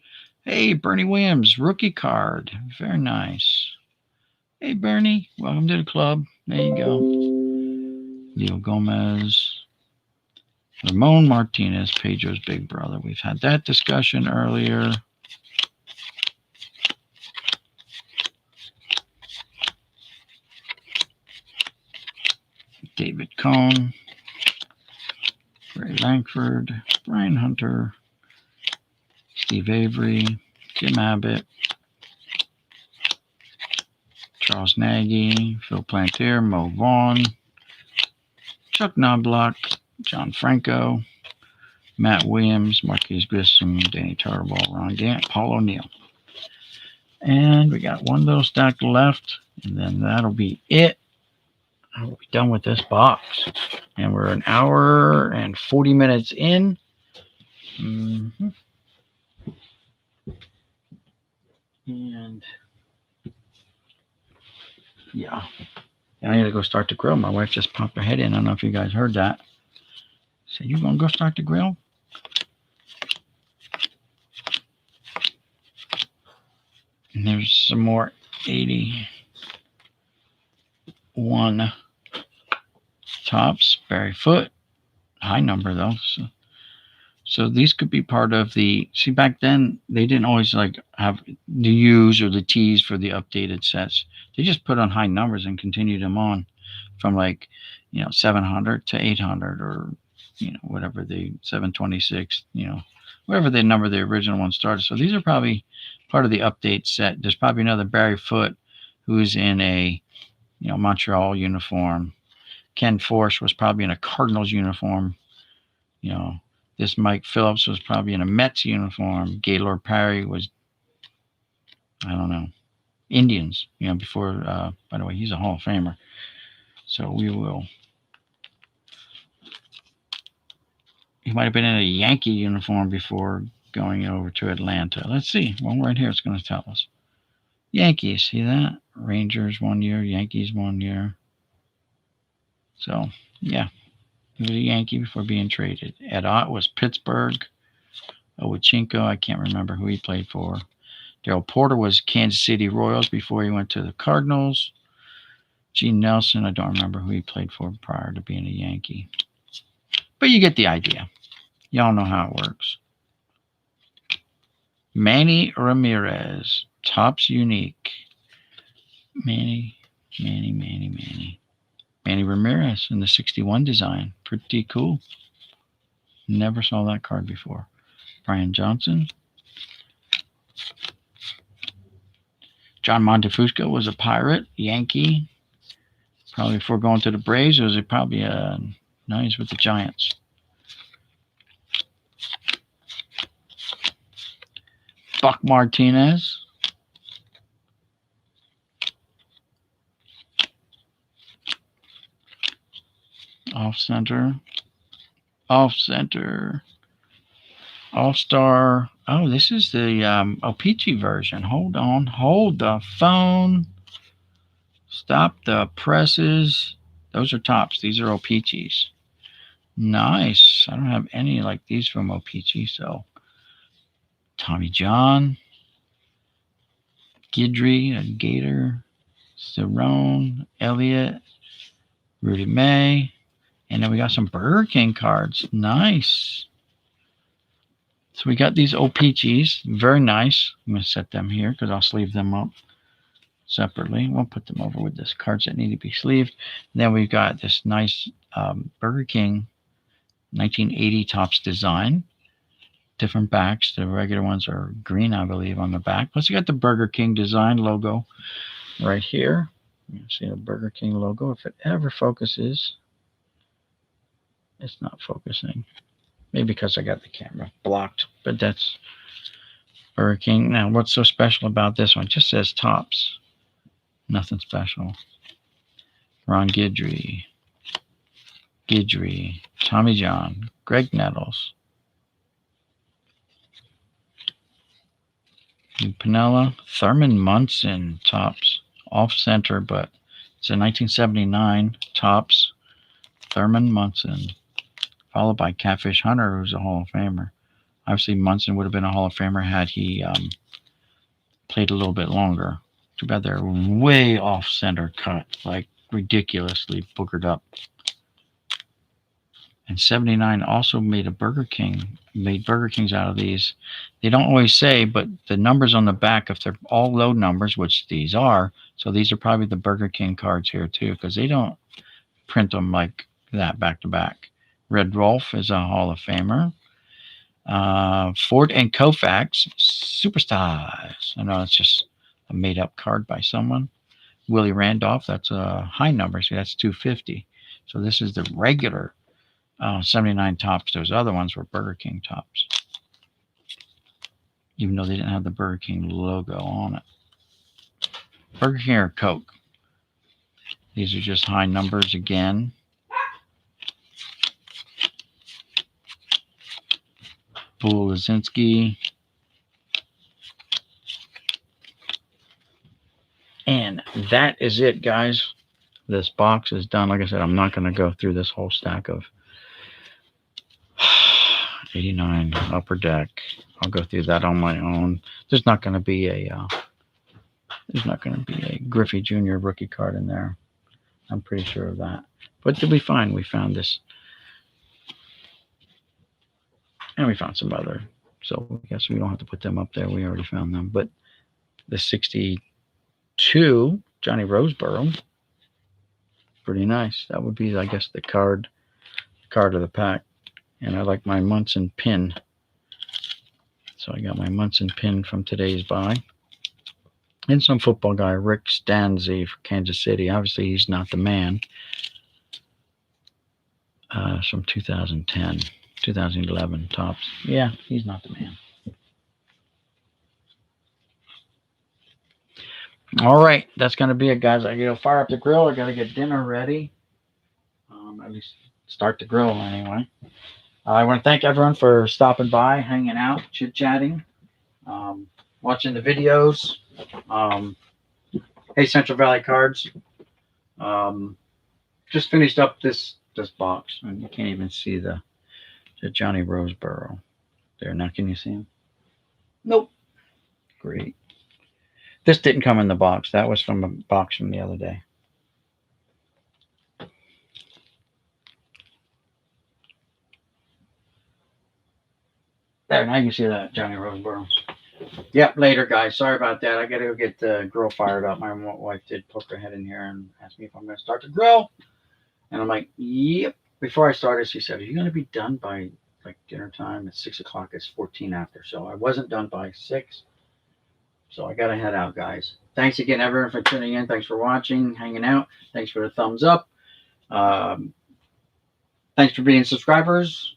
Hey, Bernie Williams, rookie card. Very nice. Hey, Bernie, welcome to the club. There you go. Leo Gomez. Ramon Martinez, Pedro's big brother. We've had that discussion earlier. David Cohn. Ray Langford. Brian Hunter. Steve Avery. Jim Abbott. Charles Nagy. Phil Plantier. Mo Vaughn. Chuck Knobloch. John Franco. Matt Williams. Marquise Grissom. Danny Tarbell. Ron Gant. Paul O'Neill. And we got one little stack left. And then that'll be it. We'll be done with this box. And we're an hour and 40 minutes in. And yeah. I need to go start the grill. My wife just popped her head in. I don't know if you guys heard that. So you gonna go start the grill? And there's some more 81 Tops, Barry Foote, high number though. So these could be part of the. See, back then they didn't always like have the U's or the T's for the updated sets. They just put on high numbers and continued them on from like 700 to 800 or whatever the 726 whatever the number the original one started. So these are probably part of the update set. There's probably another Barry Foote who's in a Montreal uniform. Ken Force was probably in a Cardinals uniform. This Mike Phillips was probably in a Mets uniform. Gaylord Perry was, I don't know, Indians, before, by the way, he's a Hall of Famer. So he might have been in a Yankee uniform before going over to Atlanta. Let's see. Well, right here it's going to tell us. Yankees, see that? Rangers 1 year, Yankees 1 year. So, yeah. He was a Yankee before being traded. Ed Ott was Pittsburgh. Owachinko, I can't remember who he played for. Darrell Porter was Kansas City Royals before he went to the Cardinals. Gene Nelson, I don't remember who he played for prior to being a Yankee. But you get the idea. Y'all know how it works. Manny Ramirez, Topps Unique. Manny Ramirez in the 61 design. Pretty cool. Never saw that card before. Brian Johnson. John Montefusco was a Pirate, Yankee. Probably before going to the Braves, was probably no, he's with the Giants. Buck Martinez. Off center. All-Star. Oh, this is the O-Pee-Chee version. Hold on. Hold the phone. Stop the presses. Those are Topps. These are O-Pee-Chees. Nice. I don't have any like these from O-Pee-Chee, so. Tommy John. Guidry, Gator. Cerrone. Elliott. Rudy May. And then we got some Burger King cards. Nice. So we got these O-Pee-Chees. Very nice. I'm going to set them here because I'll sleeve them up separately. We'll put them over with this cards that need to be sleeved. And then we've got this nice Burger King 1980 Topps design. Different backs. The regular ones are green, I believe, on the back. Plus, we got the Burger King design logo right here. You see the Burger King logo. If it ever focuses, it's not focusing. Maybe because I got the camera blocked, but that's Burger King. Now, what's so special about this one? It just says Topps. Nothing special. Ron Guidry, Tommy John, Greg Nettles, Pinella, Thurman Munson, Topps. Off center, but it's a 1979 Topps Thurman Munson. Followed by Catfish Hunter, who's a Hall of Famer. Obviously, Munson would have been a Hall of Famer had he played a little bit longer. Too bad they're way off center cut, like ridiculously boogered up. And 79 also made Burger Kings out of these. They don't always say, but the numbers on the back, if they're all low numbers, which these are, so these are probably the Burger King cards here too, because they don't print them like that back to back. Red Rolf is a Hall of Famer. Ford and Koufax, Superstars. I know it's just a made-up card by someone. Willie Randolph, that's a high number. See, that's 250. So this is the regular 79 Topps. Those other ones were Burger King Topps. Even though they didn't have the Burger King logo on it. Burger King or Coke. These are just high numbers again. Bull Lazinski. And that is it, guys. This box is done. Like I said, I'm not going to go through this whole stack of 89 Upper Deck. I'll go through that on my own. There's not going to be a Griffey Jr. rookie card in there. I'm pretty sure of that. But did we find? We found this. And we found some other. So I guess we don't have to put them up there. We already found them. But the 62 Johnny Roseboro, pretty nice. That would be, I guess, the card of the pack. And I like my Munson pin. So I got my Munson pin from today's buy. And some football guy, Rick Stanzi for Kansas City. Obviously, he's not the man. From 2010, 2011 tops. Yeah, he's not the man. All right, that's going to be it, guys. I got to fire up the grill. I got to get dinner ready. At least start the grill anyway. I want to thank everyone for stopping by, hanging out, chit-chatting, watching the videos. Hey, Central Valley Cards. Just finished up this box, and you can't even see the Johnny Roseboro there. Now, can you see him? Nope. Great. This didn't come in the box. That was from a box from the other day. There, now you can see that Johnny Roseboro. Yep, later, guys. Sorry about that. I got to go get the grill fired up. My wife did poke her head in here and asked me if I'm going to start the grill. And I'm like, yep. Before I started, she said, are you going to be done by like dinner time? It's 6 o'clock. It's 14 after. So I wasn't done by 6. So I got to head out, guys. Thanks again, everyone, for tuning in. Thanks for watching, hanging out. Thanks for the thumbs up. Thanks for being subscribers.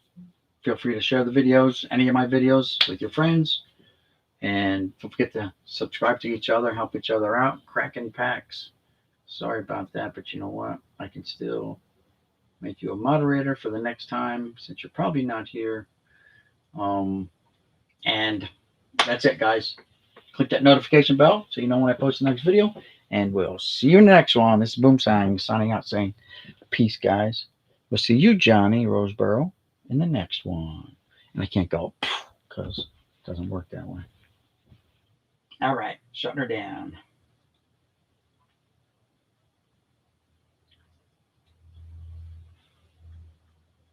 Feel free to share the videos, any of my videos, with your friends. And don't forget to subscribe to each other, help each other out. Cracking packs. Sorry about that, but you know what? I can still make you a moderator for the next time, since you're probably not here. And that's it, guys. Click that notification bell so you know when I post the next video. And we'll see you in the next one. This is Boomsang signing out saying peace, guys. We'll see you, Johnny Roseboro, in the next one. And I can't go because it doesn't work that way. All right, shutting her down.